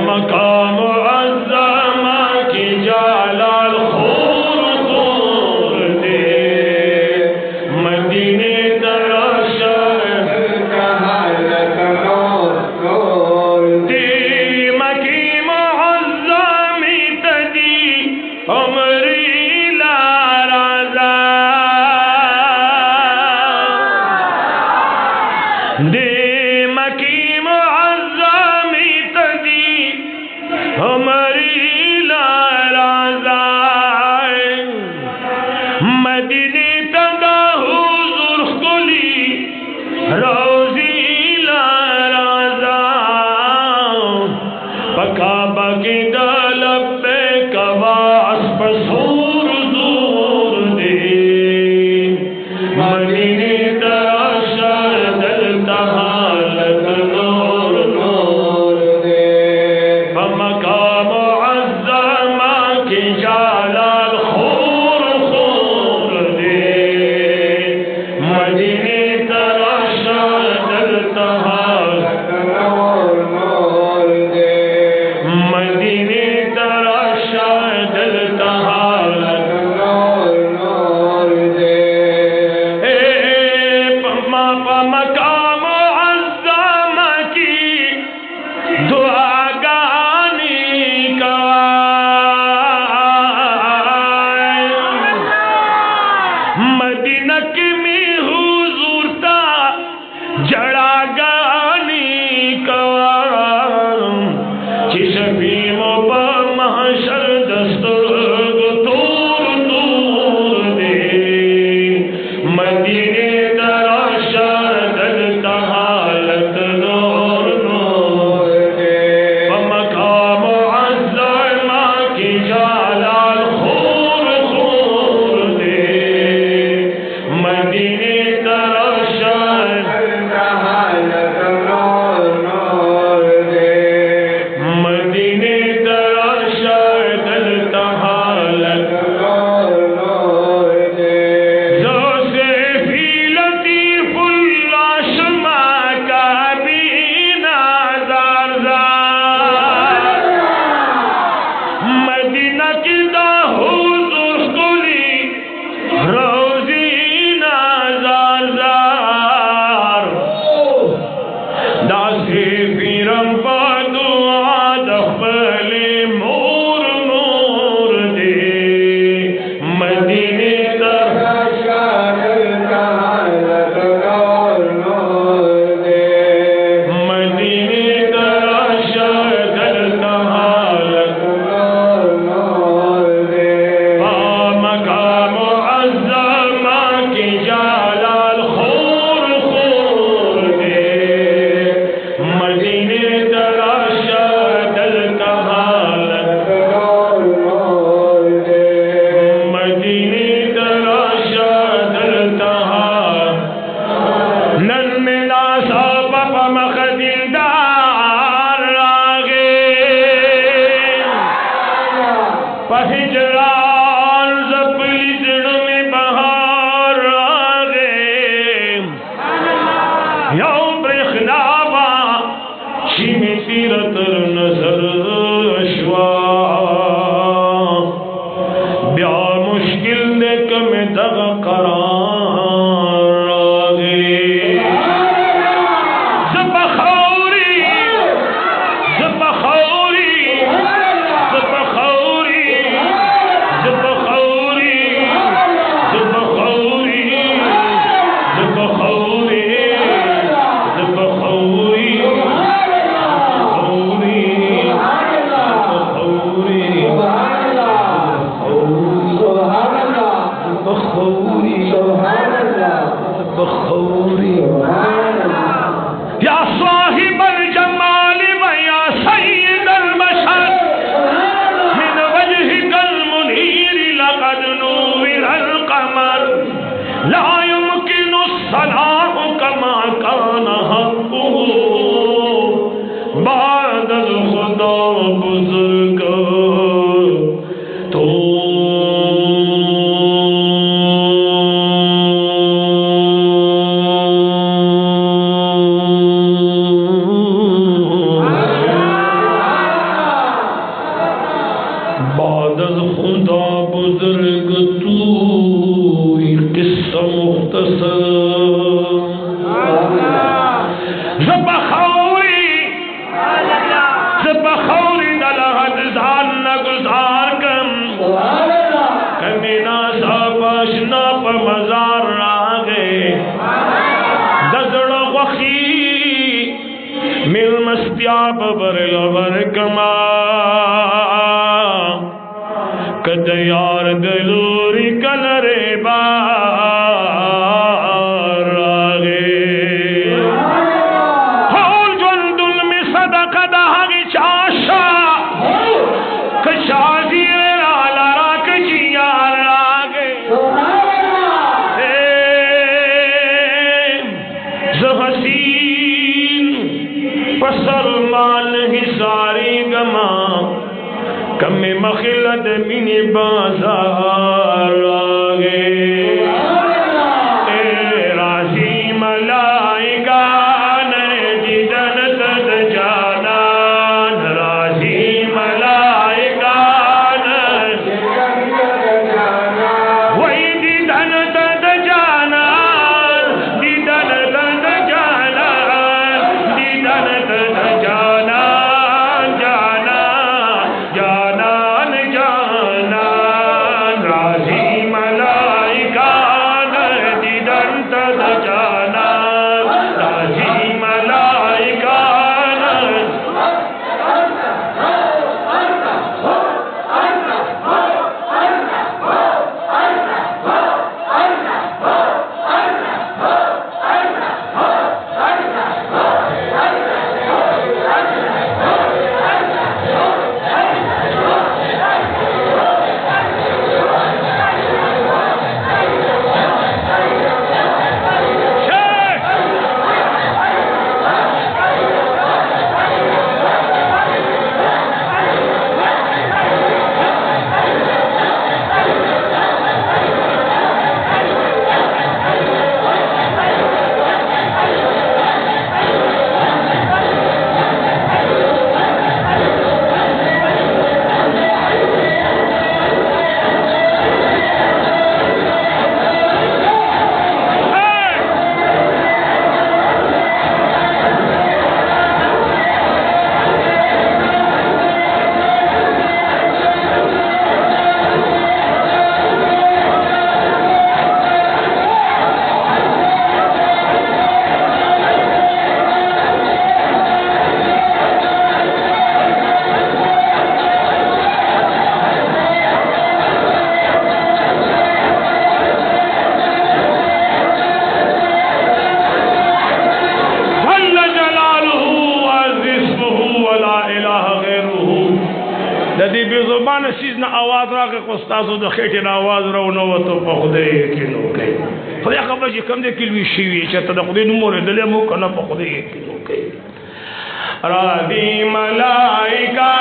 مقام عظم کی جلال خور خور دے مدینی تراشا دی مکی معظمی تدی عمری لارزا دی مکی معظمی تدی عمری لارزا مدینی تدا حضور خلی روزی لارزا پکابا کی دلب کواس پسور زور دے مدینی تراشا دلتہا لتنور نور دے بمقام عظم کی جلال خور خور دے نور القمر لا يمكن الصلاح كما كان حقه بعد الخدا بزرگ تو بعد الخدا بزرگ تو ایک قصہ مختصر زبخوری دلہت زان نگزار کم کمینا صاحب آشنا پا مزار راگے دزڑ وخی مل مستیاب برل برکما کد یار دلوری کلرے بار راگے ہول جن دل میں صدقہ دہاگی چاشا کشازی رالا راک جیار راگے زحسین پسر مال ہی ساری گما کم مخلد من بازار آگے راضی ملائکہ نے دیدن تد جانان راضی ملائکہ نے وہی دیدن تد جانان دیدن تد جانان دیدن تد جانان جانان جانان راضی ملائکہ نے دیدن تد جانان راضی ملائکہ نے آواز را که قستاسو د خېټې آواز را ونه وته په خدای یقین وکړي خدای خبر چې کوم دې کلوي شي وي چې ته د خدای نوم ورته مو کنه په خدای یقین وکړي راضی ملائکہ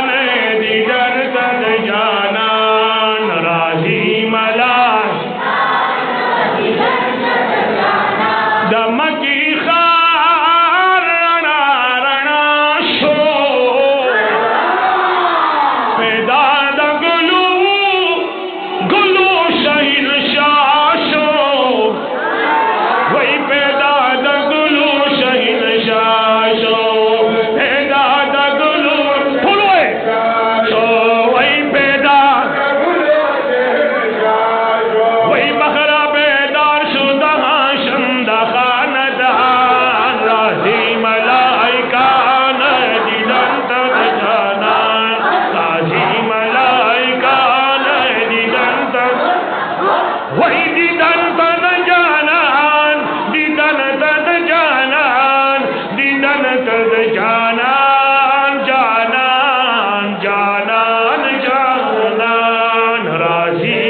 نے دیدن تد جانان راضی ملائکہ دمکی خار رنا رنا شو پیدا جانان جانان جانان راضی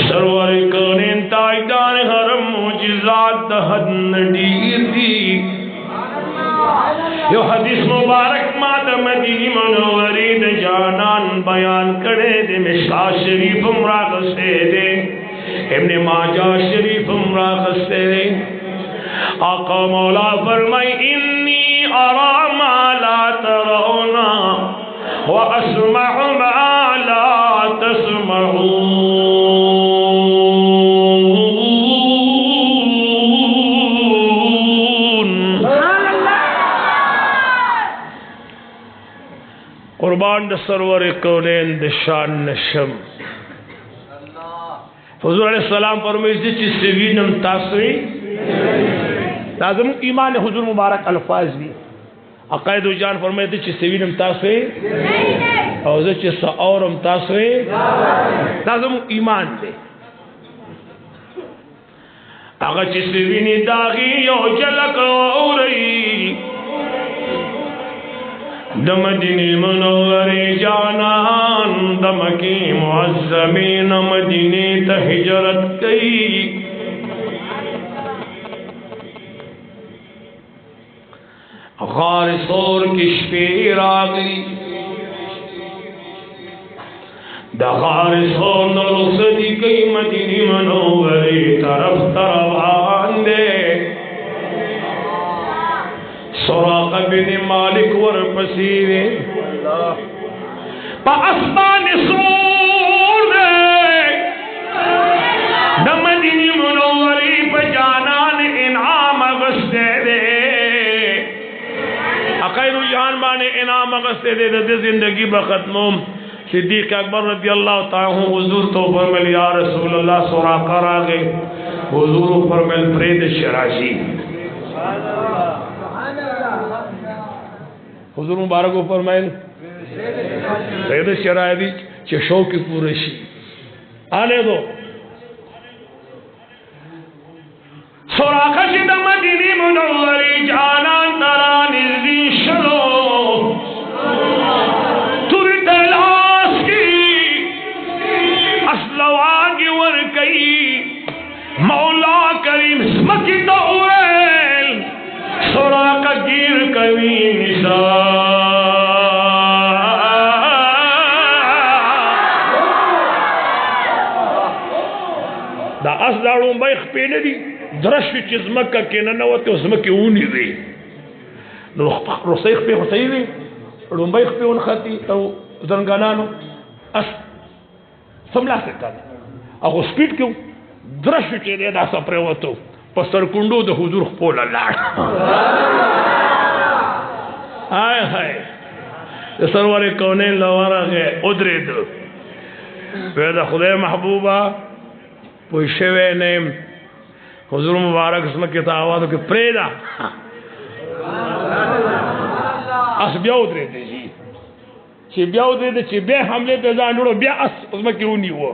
سرور کونین تاجدار حرم معجزات دا حد ندیر دی یو حدیث مبارک ما دا مدینی منوری دا جانان بیان کرے دے مشکا شریف امراغ سے دے ابن ماجہ شریف امراغ سے دے آقا مولا فرمائی انی ارا ما لا ترونا واسمع ما لا تسمعون قربان دا سرور کونین دا شان نشم حضور علیہ السلام فرمائش دی چیز سوینم تاسوی لازم ایمان حضور مبارک الفاظ بھی عقائد و جان فرمائے دی چیز سوینم تاسوی اور دی چیز ساورم تاسوی لازم ایمان دے اگر چیز سوینی داغی یو جلک اوری دمدینی منوری جانان دمکی معظمین مدینی تہجرت کئی غار سور کی شپیر آگلی دا غار سور نرسدی کئی مدینی منوری طرف طرفان دے سراق بن مالک ورپسیوے پا اسمان سور دے دا مدینی منوری پا جانان انعام غستے دے عقائد جہان بانے انعام غستے دے دے زندگی بختموم صدیق اکبر رضی اللہ تعالیٰ حضور تو فرمل یا رسول اللہ سراق راگے حضور فرمل پرید شراشی حضور مبارک کو فرمائیں پرید شراشی چشو کی پورشی آنے دو سراق شد مدینی منوری جانان تران ازدی شلو تر تلاس کی اسلواگی ورکی مولا کریم سمکی دویل سراق گیر کوی دا اس دارون بایخ پینے دی درشوی چیز مکہ کے ننواتے اس مکہ اونی دی رسیخ پہ خطائی دی رنبائخ پہ اون خطی تو زنگانانو اس سملا سکتا دی اگو سپیڈ کیوں درشوی چیز دا سا پریواتو پسر کنڈو دا حضور خپولا لار آئے ہائے سرور کونین لوارا گئے ادری دو پیدا خدای محبوبہ پوشوے نیم حضور مبارک اس میں کتا آوازو کہ پریدا اس بیاو درے دے جی چی بیاو درے دے چی بے حملے پہ زانڈوڑو بیا اس میں کیوں نہیں ہوا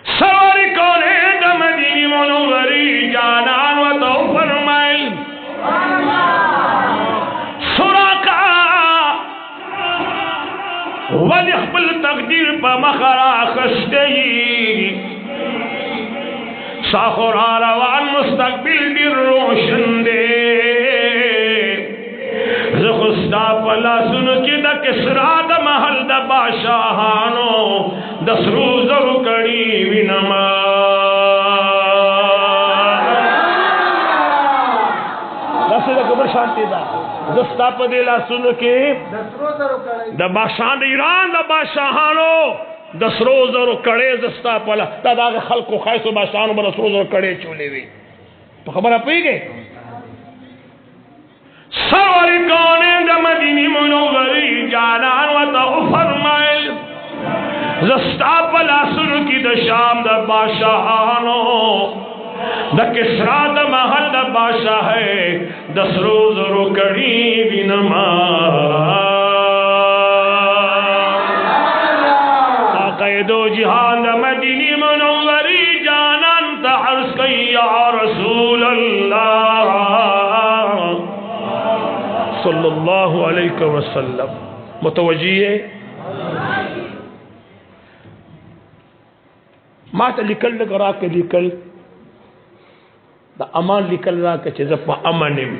سواری کونے دا مدینی منوری جانان و تو فرمائل سراقا ولی خپل تقدیر پا مخرا خستے ساخر آروان مستقبل دی روشن دے زخستا پلا سنو کی دا کسرا دا محل دا باشاہانو دس روز رو کڑی وی نماز دس دا کبر شانتی دا زخستا پدیلا سنو کی دا باشاہان دا ایران دا باشاہانو دس روز اور کڑے زستا پلا دا داغ خلق و خیس و باشانو با دس روز اور کڑے چولے وی تو خبر آپ گئے سواری کونے دا مدینی منوری جانان و تا فرمائل زستا پلا سنو کی دا شام دا باشاہانو دا کسرا دا محل دا باشاہ ہے دس روز اور کڑی وی نماز قیدو جہان دا مدینی منوری جانان تا عرض کئی یا رسول اللہ صلی اللہ علیہ وسلم متوجہ ہے ما ته لیکل لګرا کې لیکل دا امان لیکل را کې چې زه په امن یم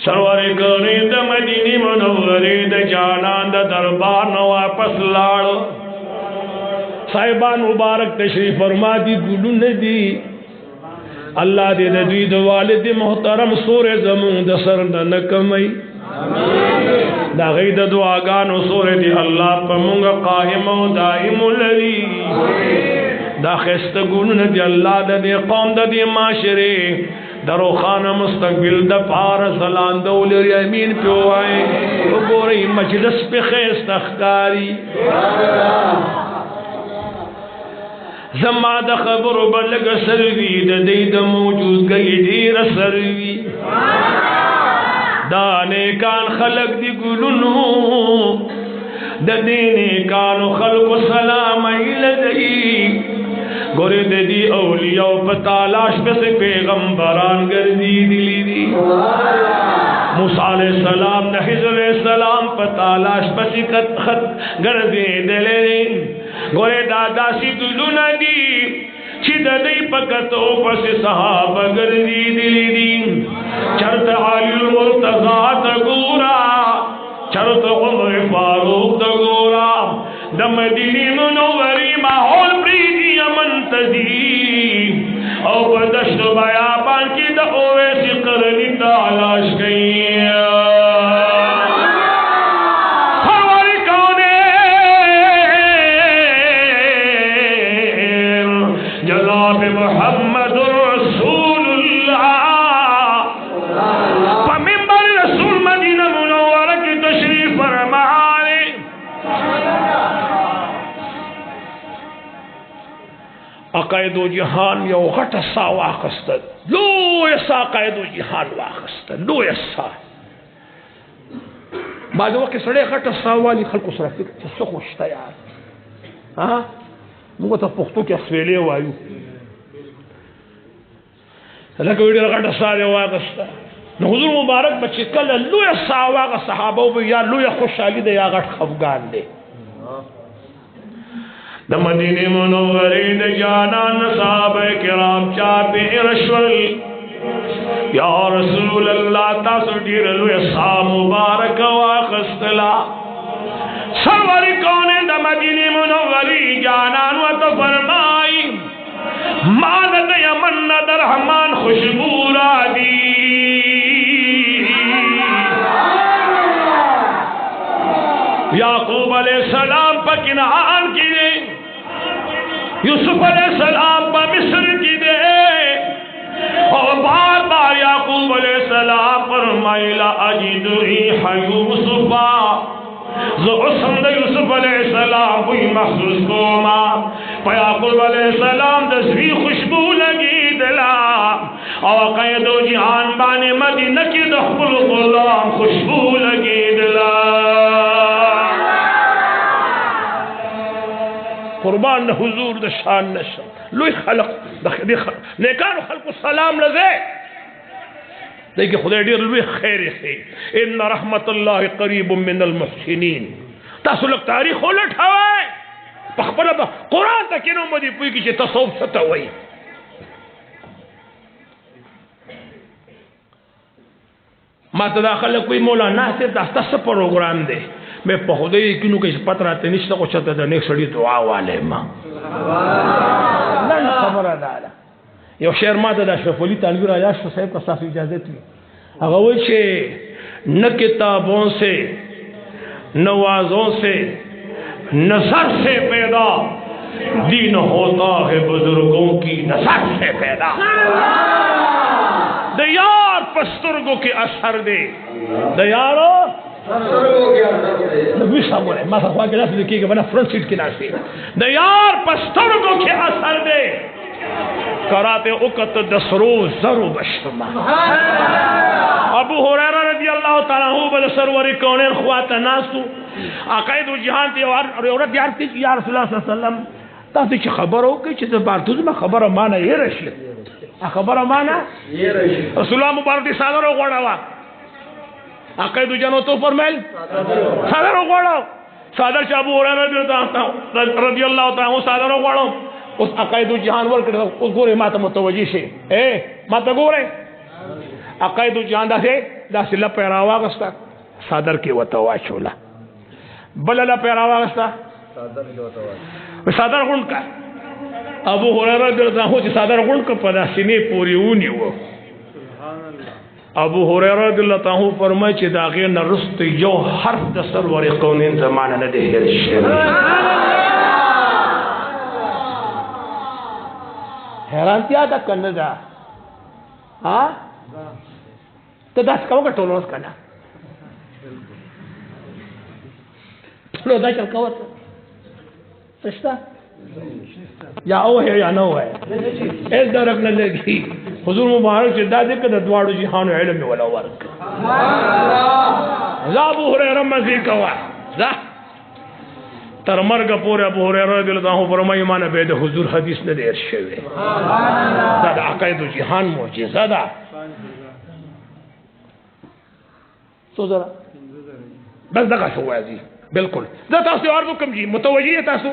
سرور ګورې د مدینه منورې د جانان د دربار نو واپس لاړ صاحبان مبارک تشریف فرما دي ګلونه دي الله دې د دوی د والد محترم سورې زمون د سر نه کمي دا غي د دعاګانو سورې دي الله په مونږ قائم او دائم لري دا خسته ګلونه دي الله د دې قوم د دې معاشره درو خانه مستقبل د پار سلام دول یمین پیوای وګورئ مجلس په خیس تخکاری زما د خبرو بلګ سروي د دې د موجودګۍ ډیر سروي دا نیکان خلق دی ګلونو د دې نیکانو خلق سلام ایلدی گوری دی اولیاء و پتالاش پس پیغمبران گردی دلی دی موسیٰ علیہ السلام نحضر علیہ السلام پتالاش پس خط گردی دلی دی گوری دادا سی دلونا دی چی دی پکتو پس صحابہ گردی دلی دی چرت عالی المرتضی تگورا چرت عمر فاروق تگورا دا مدینی منوری ماحول پریدی منتظی او بدشت بیابان کی دا اویسی قرنی تالاش گئی سروری کونین جناب محمد رسول اللہ پمنبر رسول مدینہ منورہ کی تشریف فرمائے عقائد و جهان یو غټه سا واخسته لوی سا عقائد و جهان واخسته لوی سا بعد وخت سره غټه سا والی خلکو سره فکر چې څه خوشته یار ها موږ ته پښتو کې اسویلې وایو لکه ویډیو غټه سا واخسته نو حضور مبارک بچ کله لوی سا واغه صحابه او یا لوی خوشحالي ده یا غټ خفګان ده د مدینه منورې د جانان صحابه کرام چا په رسول یا رسول الله تاسو ډیر لوی سا مبارک واخستلا سرور کون د مدینه منورې جانان وت فرمای مال د یمن د رحمان خوشبو را دی یعقوب علیہ السلام پا کنعان کی دے یوسف علیہ السلام پا مصر کی دے اور بار بار یعقوب علیہ السلام فرمائی لا اجد ریح یوسفا زو اسم دا یوسف علیہ السلام کوئی محسوس کو ما پا یعقوب علیہ السلام دسوی خوشبو لگی دلا اور قید و جہان بانے مدینہ کی دخل غلام خوشبو لگی دلا قربان حضور د شان نشم لوی خلق نیکانو خلق السلام لزه لیکن خدای ډیر لوی خیر خیر ان رحمت الله قریب من المحسنین تاسو لک تاریخ ولټوي په خپل قران ته کینو مدي پوي کې چې تصوف څه وایي ما ته داخله کوئی مولانا سے تاسو پروګرام دی میں پخودے کینو کې پتر ته نشته کو چته د نیک سړي دعا والے ما نن خبره ده یو شعر ما د اشرف علي تنویر عیاش صاحب کا صاحب اجازه تھی هغه وایي چې نہ کتابوں سے نوازوں سے نظر سے پیدا دین ہوتا ہے بزرگوں کی نظر سے پیدا دیار پسترگوں کے اثر دے دیارو نبی صاحب بولے ما خواہ کے ناسی دیکھئے گا بنا فرنٹ سیٹ کی ناسی دیار پسترگوں کے اثر دے کراتے اکت دسرو زرو بشتما ابو حریرہ رضی اللہ تعالیٰ عنہ بل سرور کونین خواتا ناسو عقائد و جہان تی عورت یارتی یا رسول اللہ صلی اللہ علیہ وسلم تاسو چې خبر او کې چې د بارتوز ما خبره معنی یې راشي خبره معنی یې راشي رسول الله مبارک صادر وغوړاوه عقائد جنو تو فرمایل صادر وغوړاو صادر چې ابو هريره رضی الله تعالی عنہ صادر وغوړاو اس عقائد جہان ورکڑ اس گورے ما ته متوجی شي ما ته ګوره عقائد جہان داسې لپه راواغسته صادر کې وته واچوله بل لپه راواغسته صادر غونډ کا ابو هريره رضی الله عنه چې صادر غونډ کا په داسې پوری ونیو ابو هريره رضی الله عنه فرمایي چې دا غیر نه رست یو حرف د سرور قونین زمانه نه دی هیر شي حیرانتیا دا کنه دا ها ته داس کومه ټولوس کنه ټولو دا چل کوته سشتا یا او ہے یا نو ہے اس درک نه لګي حضور مبارک چې دا دې کده دواړو جهان علم ولا ورک ابو هريره مزي کوا دا تر مرګ پورې ابو هريره رضی الله عنه فرمایي مانه به د حضور حدیث نه دیر شوی دا د عقاید جهان معجزه ده سو ذرا بس دغه شو وایي بالکل دا تاسو ارزو کوم جی متوجی تاسو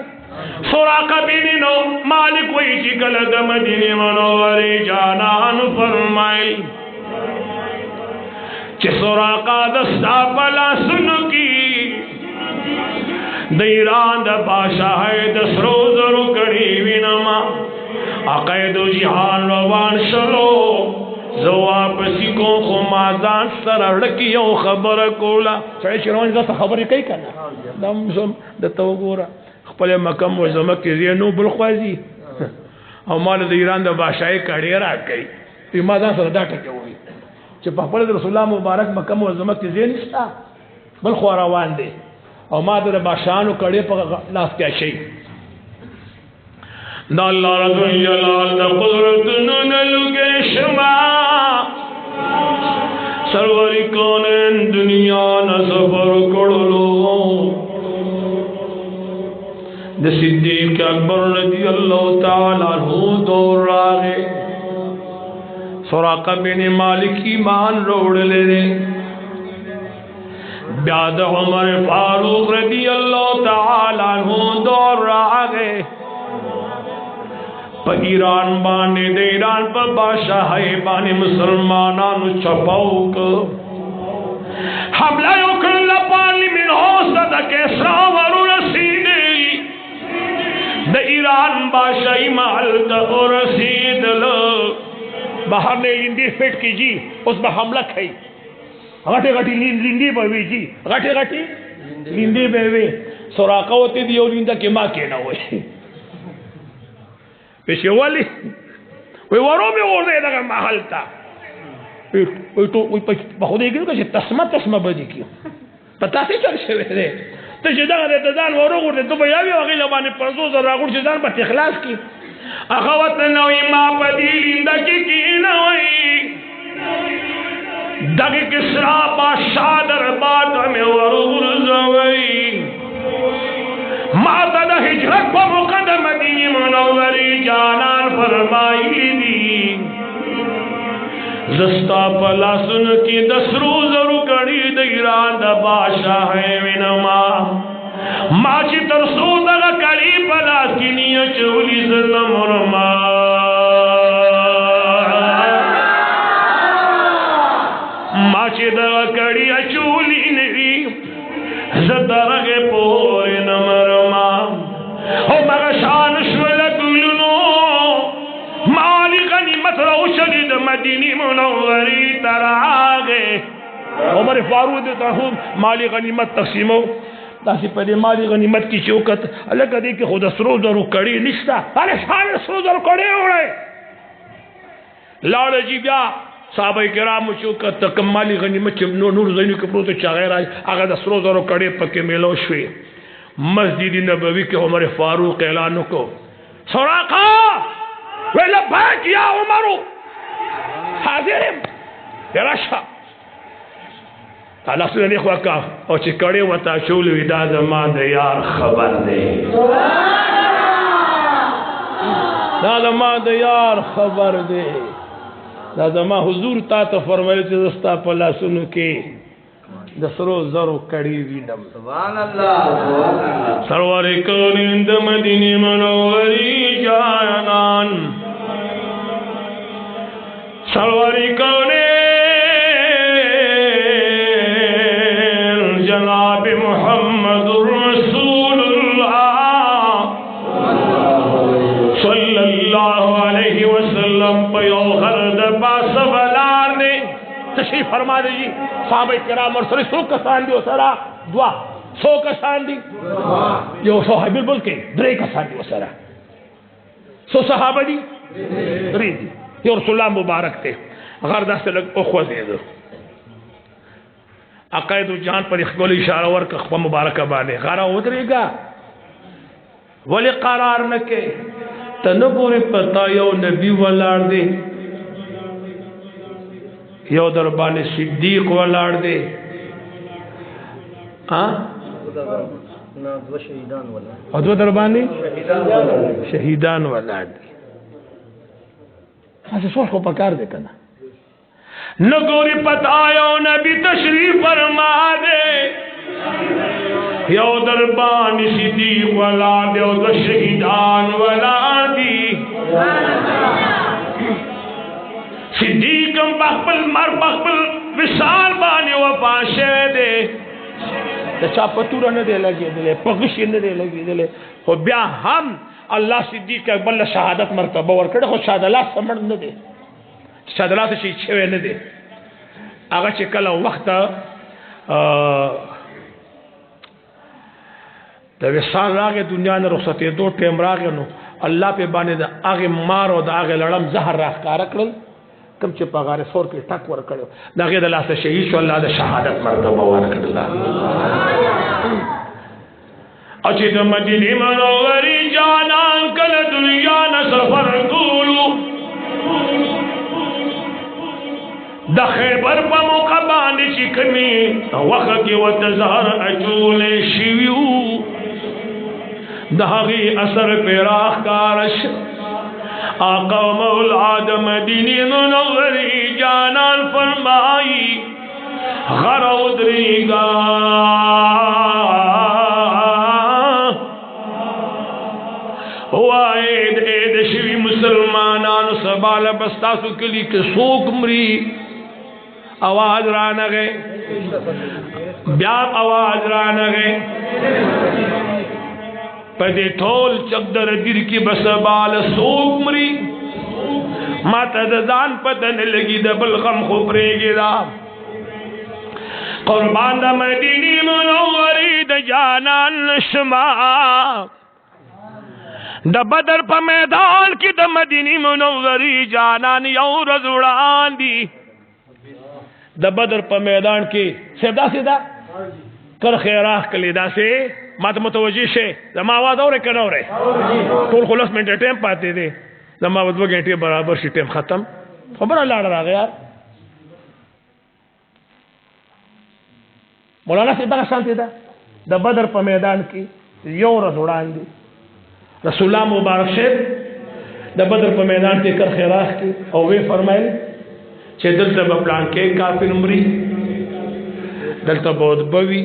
سوراقه بینو مالک وی چې کله د مدینه منورې جانان فرمایي چې سوراقه د ساپلا سنو کی د ایران د بادشاہ د سرو زرو کړي وینما عقاید جهان روان شلو زواب سکو خو مازان سره لکی یو خبره کوله سړی چې روان ځه خبرې کوي کنه دم زم د تو ګوره خپل مکم و زمکه زینو بل خوازي او مال د ایران د بادشاہي کړي را کوي په مازان سره دا ټکه وي چې په خپل رسول الله مبارک مکم و زمکه زین نشتا بل خو روان دي او ما د بادشاہانو کړي په لاس کې شي دا الله رب جلال د قدرت نن لګې شما سرور کونن دنیا نه سفر کړلو د صدیق اکبر رضی الله تعالی عنہ دور راغې سراقه بن مالک ایمان وروړلې بیا د عمر فاروق رضی الله تعالی عنہ دور راغې په ایران باندې د ایران په بادشاہي باندې مسلمانانو چپاو کو حمله وکړل پارلیمنت هوسه د کیسرا ورسېدې د ایران بادشاہي محل ته ورسېدل بهر نه لیندې فټ کی جی اوس به حمله کوي غټه غټي لیندې به وي جی غټه غټي لیندې به وي سوراقه وته دی یو لینده کې ما کې نه وي پیش والی وی ورو می ورده دغه محل تا وی تو وی په خوده کې چې تسمه بدی کی پتا څه چل شوی دی ته چې دغه د ځان ورو ورته ته بیا وی هغه لبانې پرزو زر راغور چې ځان په اخلاص کی هغه وته نو ما پدی لنده کې نه وی دغه کسرا بادشاہ دربار مې ورو ورځوي ماتا دا ہجرت پا مقدم مدینی منوری جانان فرمائی دی زستا پلا سن کی دسرو زرو کڑی دیران دا بادشاہ وینما ما چی ترسو دا کڑی پلا کنی چولی ظلم رما ما چی دا کڑی چولی نوی زدرغ پور نمرما او مغشان شولدونو مالی غنیمت رو شدید مدینی منوری تراغے عمر فاروق دیتا ہوں مالی غنیمت تقسیمو داسی پدی مالی غنیمت کی چوکت اللہ کدی کہ خود سرو درو کڑی نشتا ارے شان سرو درو کڑی اوڑے لاڑ جی بیا صحابہ کرام چوکت کم مالی غنیمت نور زینو کے پروتو چا غیر آئی آگا دا سرو زرو کڑے پکے ملو شوی مسجد نبوی کے عمر فاروق اعلانو کو سراقہ وی لبیک یا عمرو حاضرم یراشا اللہ سننے خواہ کا او چی کڑے وطا چولوی دا زمان دا یار خبر دے دا زمان دا یار خبر دے دا زمان حضور تا تا فرمائے چیز استا پلا سنو کی دسرو زرو کڑی ویڈم سبحان اللہ سبحان اللہ سرور کونین د مدینی منوری جانان سرور کونین جناب محمد رسول اللہ صلی اللہ علیہ وسلم پیو غرد باس بلار نے تشریف فرما دے جی صحابہ کرام اور سر سو کسان دی سرا دعا سو کسان دی یو صحابہ بول کے درے کسان دی سرا سو صحابہ دی درے دی یہ رسول اللہ مبارک تھے غرد سے لگ اخوہ دے دو عقائد و جان پر اخبال اشارہ ورک اخوہ مبارک بانے غارہ ادرے گا ولی قرار نکے تنبور پتا یو نبی والار دے یو دربان صدیق والار دے دو دربان شہیدان والار دے ایسے سوچ کو پکار دے کنا نگوری پتایو نبی تشریف فرما دے یو دربان صدیق والار دے یو در شہیدان والار دی صدیقم بخبل مر بخبل وصال بانی وفا شوه دے چا پتورا ندے لگی دلے پغشی ندے لگی دلے خو بیا ہم اللہ صدیق کا بل شہادت مرتبہ ورکڑے خو شہد اللہ سمڑ ندے شہد اللہ سے شہید شوه ندے آگا چکل وقت دا وصال راگے دنیا نے رخصتے دو ٹیم راگے نو اللہ پہ بانے دا آگے مار و دا آگے لڑم زہر راگ کارکڑل کم چه پاگار سور کے ٹک ورکڑو دا غیر اللہ سے شہید شو اللہ دا شہادت مرتبہ ورکڑ اللہ اچھی دا مدینی منوری جانان کل دنیا نسفر کولو دا خیبر پا موقع باندی چکمی وقت کی وتظہر اجول شیویو دا غی اثر پیراخ کارش آقا مولا دا مدینی منوری جانان فرمائی غر ادری گا وائد اید شوی مسلمانان سبال بستاسو کلی کے سوک مری آواز رانا گئے بیاب آواز رانا گئے پدے ٹھول چقدر دیر کی بسبال سوک مری ماتا دزان پتن لگی دبل غم خوپرے گی دا قربان دا مدینی منوری دا جانان شما دا بدر پا میدان کی دا مدینی منوری جانان یو رزوڑان دی دا بدر پا میدان کی سیدہ سیدہ کر خیراخ کلیدہ سے مات متوجہ شے زما آواز اور کنا اور ټول خلاص منٹ ٹائم پاتے دے زما 2 گھنٹے برابر شي ٹائم ختم خبر لاړ راغی یار مولانا سے بغا شانتی دا د بدر په میدان کې یو ورځ وړاندې رسول الله مبارک شه د بدر په میدان کې کر خیراخ کې او وی فرمایل چې دلته په پلان کې کافر مري دلته بود بوي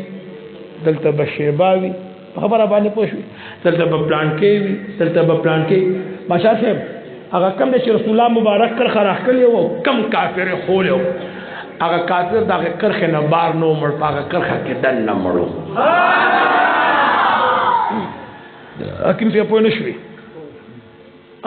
دلته بشیباوی خبره باندې پوښوي دلته په پلان کې وي دلته په پلان کې بادشاہ صاحب هغه کم چې رسول الله مبارک کر خراخ کړي وو کم کافر خولو هغه کافر دغه کرخه نه بار نو مړ هغه کرخه کې دن نه مړو حکیم څه پوه نشوي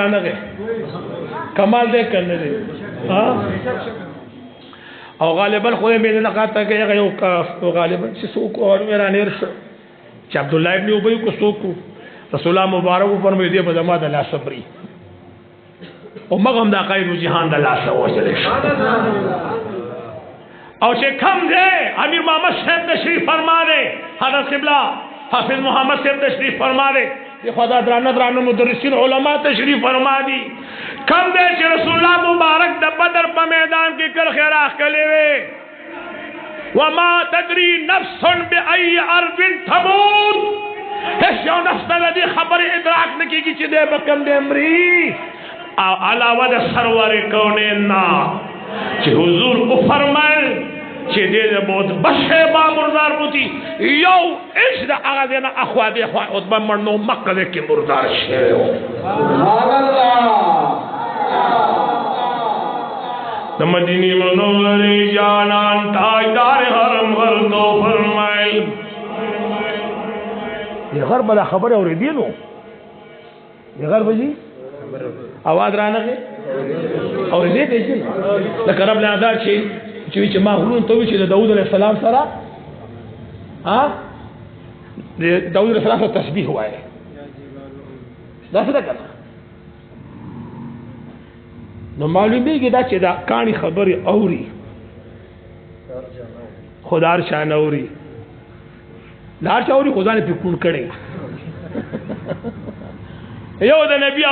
رانه کمال دې کنه دې ها او غالبا خو به نه قاطه کې یو غالبا چې څوک اور میرا نیر چې عبدالله ابن ابي کو څوک رسول الله مبارک فرمایي دې په زما د لا صبري او مغم دا قائد جهان د لا سوچل او چې کم دې امیر محمد صاحب تشریف فرما دے حضرت قبلہ حافظ محمد صاحب تشریف فرما دے یہ خدا درانه مدرسین علماء تشریف فرما دی کم دے چې رسول الله مبارک د بدر په میدان کې کر خیراخ کړي وي وما تدري نفس بأي ارض تموت هیڅ یو نفس د خبر ادراک نکېږي چې دې بکم دې امري علاوه د سرور کونین نا چې حضور کو فرمایل چه دیده بود بشه با مردار بودی یو ایش دا آغا دینا اخوا دی اخوا اتبا مرنو مقده که مردار شده سبحان اللہ دا مدینی منوری جانان تاجدار حرم ورطو فرمائل یہ غرب بلا خبر اور دینو یہ غرب جی آواز رانا گئے اور دیتے جی لکه رب العذاب چې ما غرون ته وی چې د داوود علیه السلام سره د داوود علیه السلام سره تسبیح وایي دا څه ده کنه نو معلومیږي دا چې دا کاڼي خبرې اوري خدار شان اوري لار چا اوري خدانه په کون کړي یو د نبی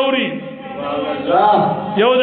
اوري یو د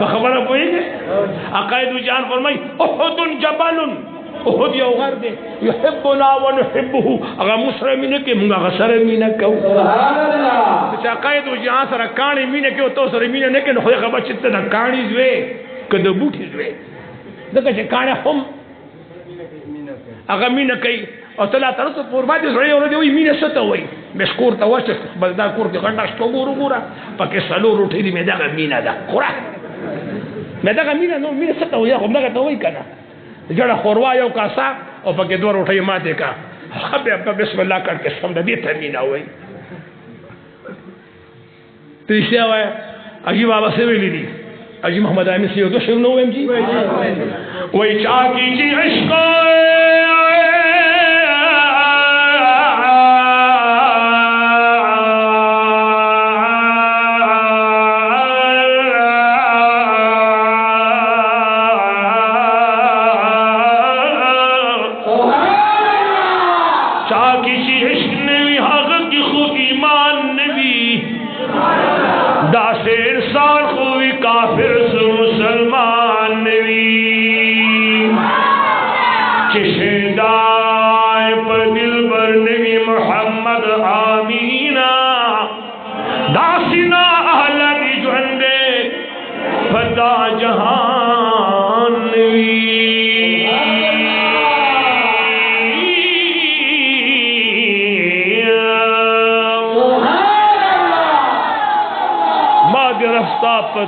په خبره پوهیږي عقاید جان فرمای احد جبل احد یو غر دی يحبنا ونحبه هغه مسلمانینه کې موږ هغه سره مینه کوو سبحان الله چې عقاید جان سره کاڼي مینه کې او تو سره مینه نه کوي خو خبر چې ته کاڼي زوي کده بوټي زوي دغه چې کاڼي هم هغه مینه کوي او تعالی تاسو قربان دي سره ورته وي مینه ست وي مشکور ته واشه بلدا کور کې غنډه شتو ګورو پکې سلو روټي دي مې دا مینه ده خورا مې دا مینه نو مینه ست وي خو موږ ته وي کنه جړه خوروا یو کاسا او پکې دوه روټي ماته کا خبره بسم الله کړ کې سم دې ته مینه وي تیسیا وای اجي بابا سے ویلی دي اجي محمد امین سیو تو شنو ویم جی وای چا کی جی عشق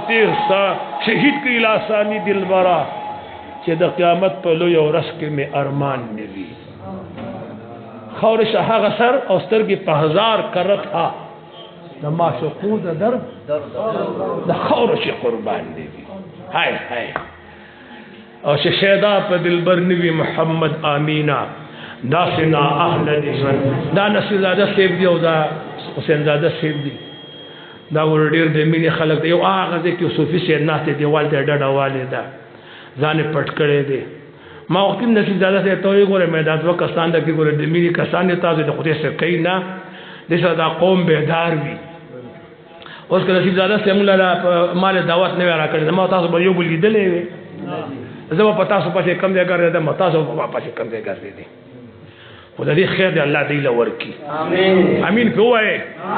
تیر سا شہید کی لاسانی دل برا چې د قیامت په لوی ورځ کې مې ارمان نوي خور شاه غسر او سترګې په هزار کرت ها د معشوقو د در د خور شي قربان نوي هاي هاي او چې شهدا په دلبر نوي محمد امینا دا سنا اهل دشمن دا نصر زاده سیب دی او دا حسین زاده سیب دی دا ور ډیر د مینې خلک دی او هغه چې صوفي سي نهته دیوال ته ډډه والده ځان پټ کړي دي ما وخت نصیب زاده ته توي ګوره میدان وکستان د کې ګوره د مینې کسان تاسو د خدای سره کوي نه د صدا قوم بیدار وي اوس که نصیب زاده سم الله مال دعوت نه راکړي ما تاسو به یو بل لیدلې وي زما پتا سو پسې کم دی ګرځي د متا سو پسې کم دی ګرځي خدا دې خیر دی الله دې لور کی امين امين په وای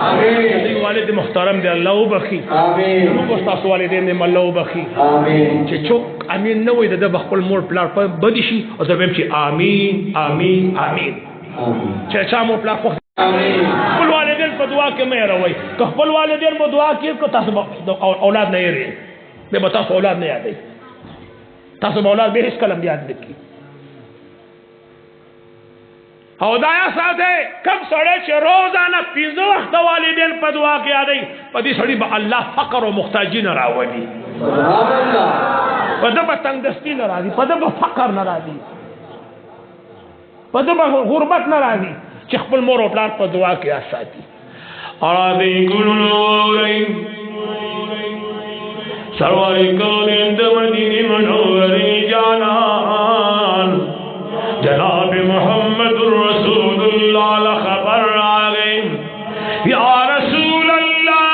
امين دې والد محترم دی الله وبخي امين موږ تاسو والدین دې الله وبخي امين چې څوک امين نه وي د خپل مور پلار په بدی شي او زه هم چې امين امين امين چې چا مور پلار خو امين خپل والدین په دعا کې مې راوي که خپل والدین په دعا کې کو تاسو اولاد نه یې به تاسو اولاد نه یادې تاسو اولاد به هیڅ کلم یاد نکړي او دا یا ساته کم سړی چې روزانه 15 وخت والدین په دعا کې یادې په دې سړی به الله فقر او محتاجی نه راوړي سبحان الله په دې په تنگدستی نه راځي په دې په فقر نه راځي په دې په غربت نه راځي چې خپل مور او پلار په دعا کې اساتي اراده ګلوري سرور کولین د مدینه منورې جانان جناب محمد رسول اللہ لخبر آگئے یا رسول اللہ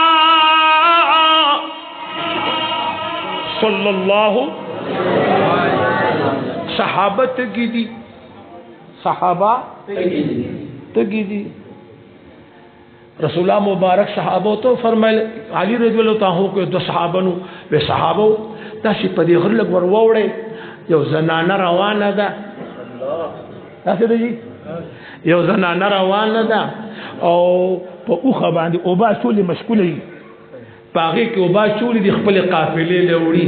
صلی اللہ صحابہ تگی دی صحابہ تگی دی رسول اللہ مبارک صحابہ تو فرمائے علی رضی اللہ عنہ کو دو صحابہ نو بے صحابہ تاسی پدی غر لگ ور ووڑے یو زنانه روانه ده تاسو دې یو زنانه روانه ده او په اوخه باندې اوبا ټولې مشکوله دي په هغې کې اوبا ټولې د خپلې قافلې له وړي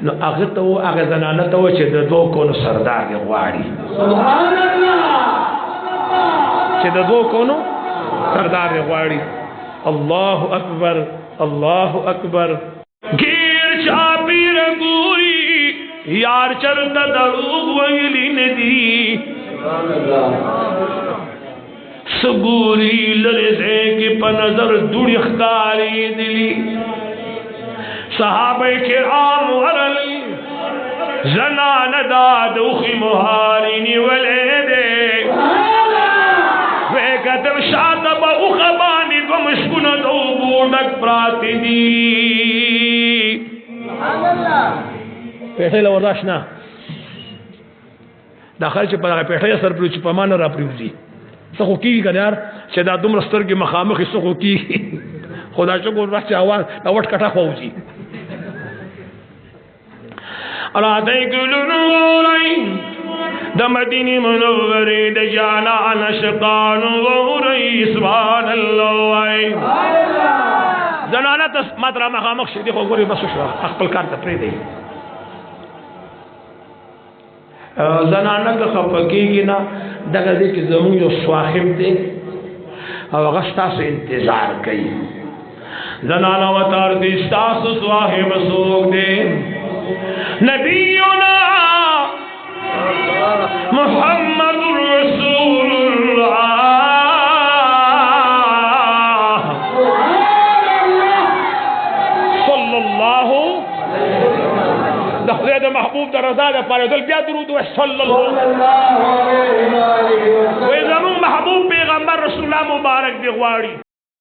نو هغه ته هغه زنانه ته و چې د دوو کونو سردار دې غواړي سبحان الله چې د دوو کونو سردار دې غواړي الله اکبر الله اکبر غیر چاپیر ګوري یار چرته دروغ ویلی ندی سګوري لرزه کې په نظر دوړي ښکاری دي صحابه کرام ورلی زنان داد اوخی مهارینی ولیده ویکتب شاعت با اوخبانی کو مشکون دو بودک پراتی دی پیٹھے لورداشنا داخل چه پا پیٹھے سر پریو چه پا مانا را پریوزی سخو کی کن یار چه دا دم رستر کی مخامخی سخو کی خدا شکر رخ چه آواز اوٹ کٹا خوزی اللہ تیکلون غوری دا مدینی منوری دا جانا نشقان غوری سبحان اللہ زنانا تس ماترا مخامخ شدی خو گوری بسو شو اخپل کار تا پری دی زنانا که خفکی گی نا دگا دی که زمون جو صاحب دی او غشتاس انتظار کئی زنانا و تار دی ستاس صاحب سوک دی نبینا محمد رسول اللہ صلی اللہ دخلی دا محبوب دا رضا دا پارے دل بیا درود و صلی اللہ وی زمون محبوب پیغمبر رسول اللہ مبارک دی غواری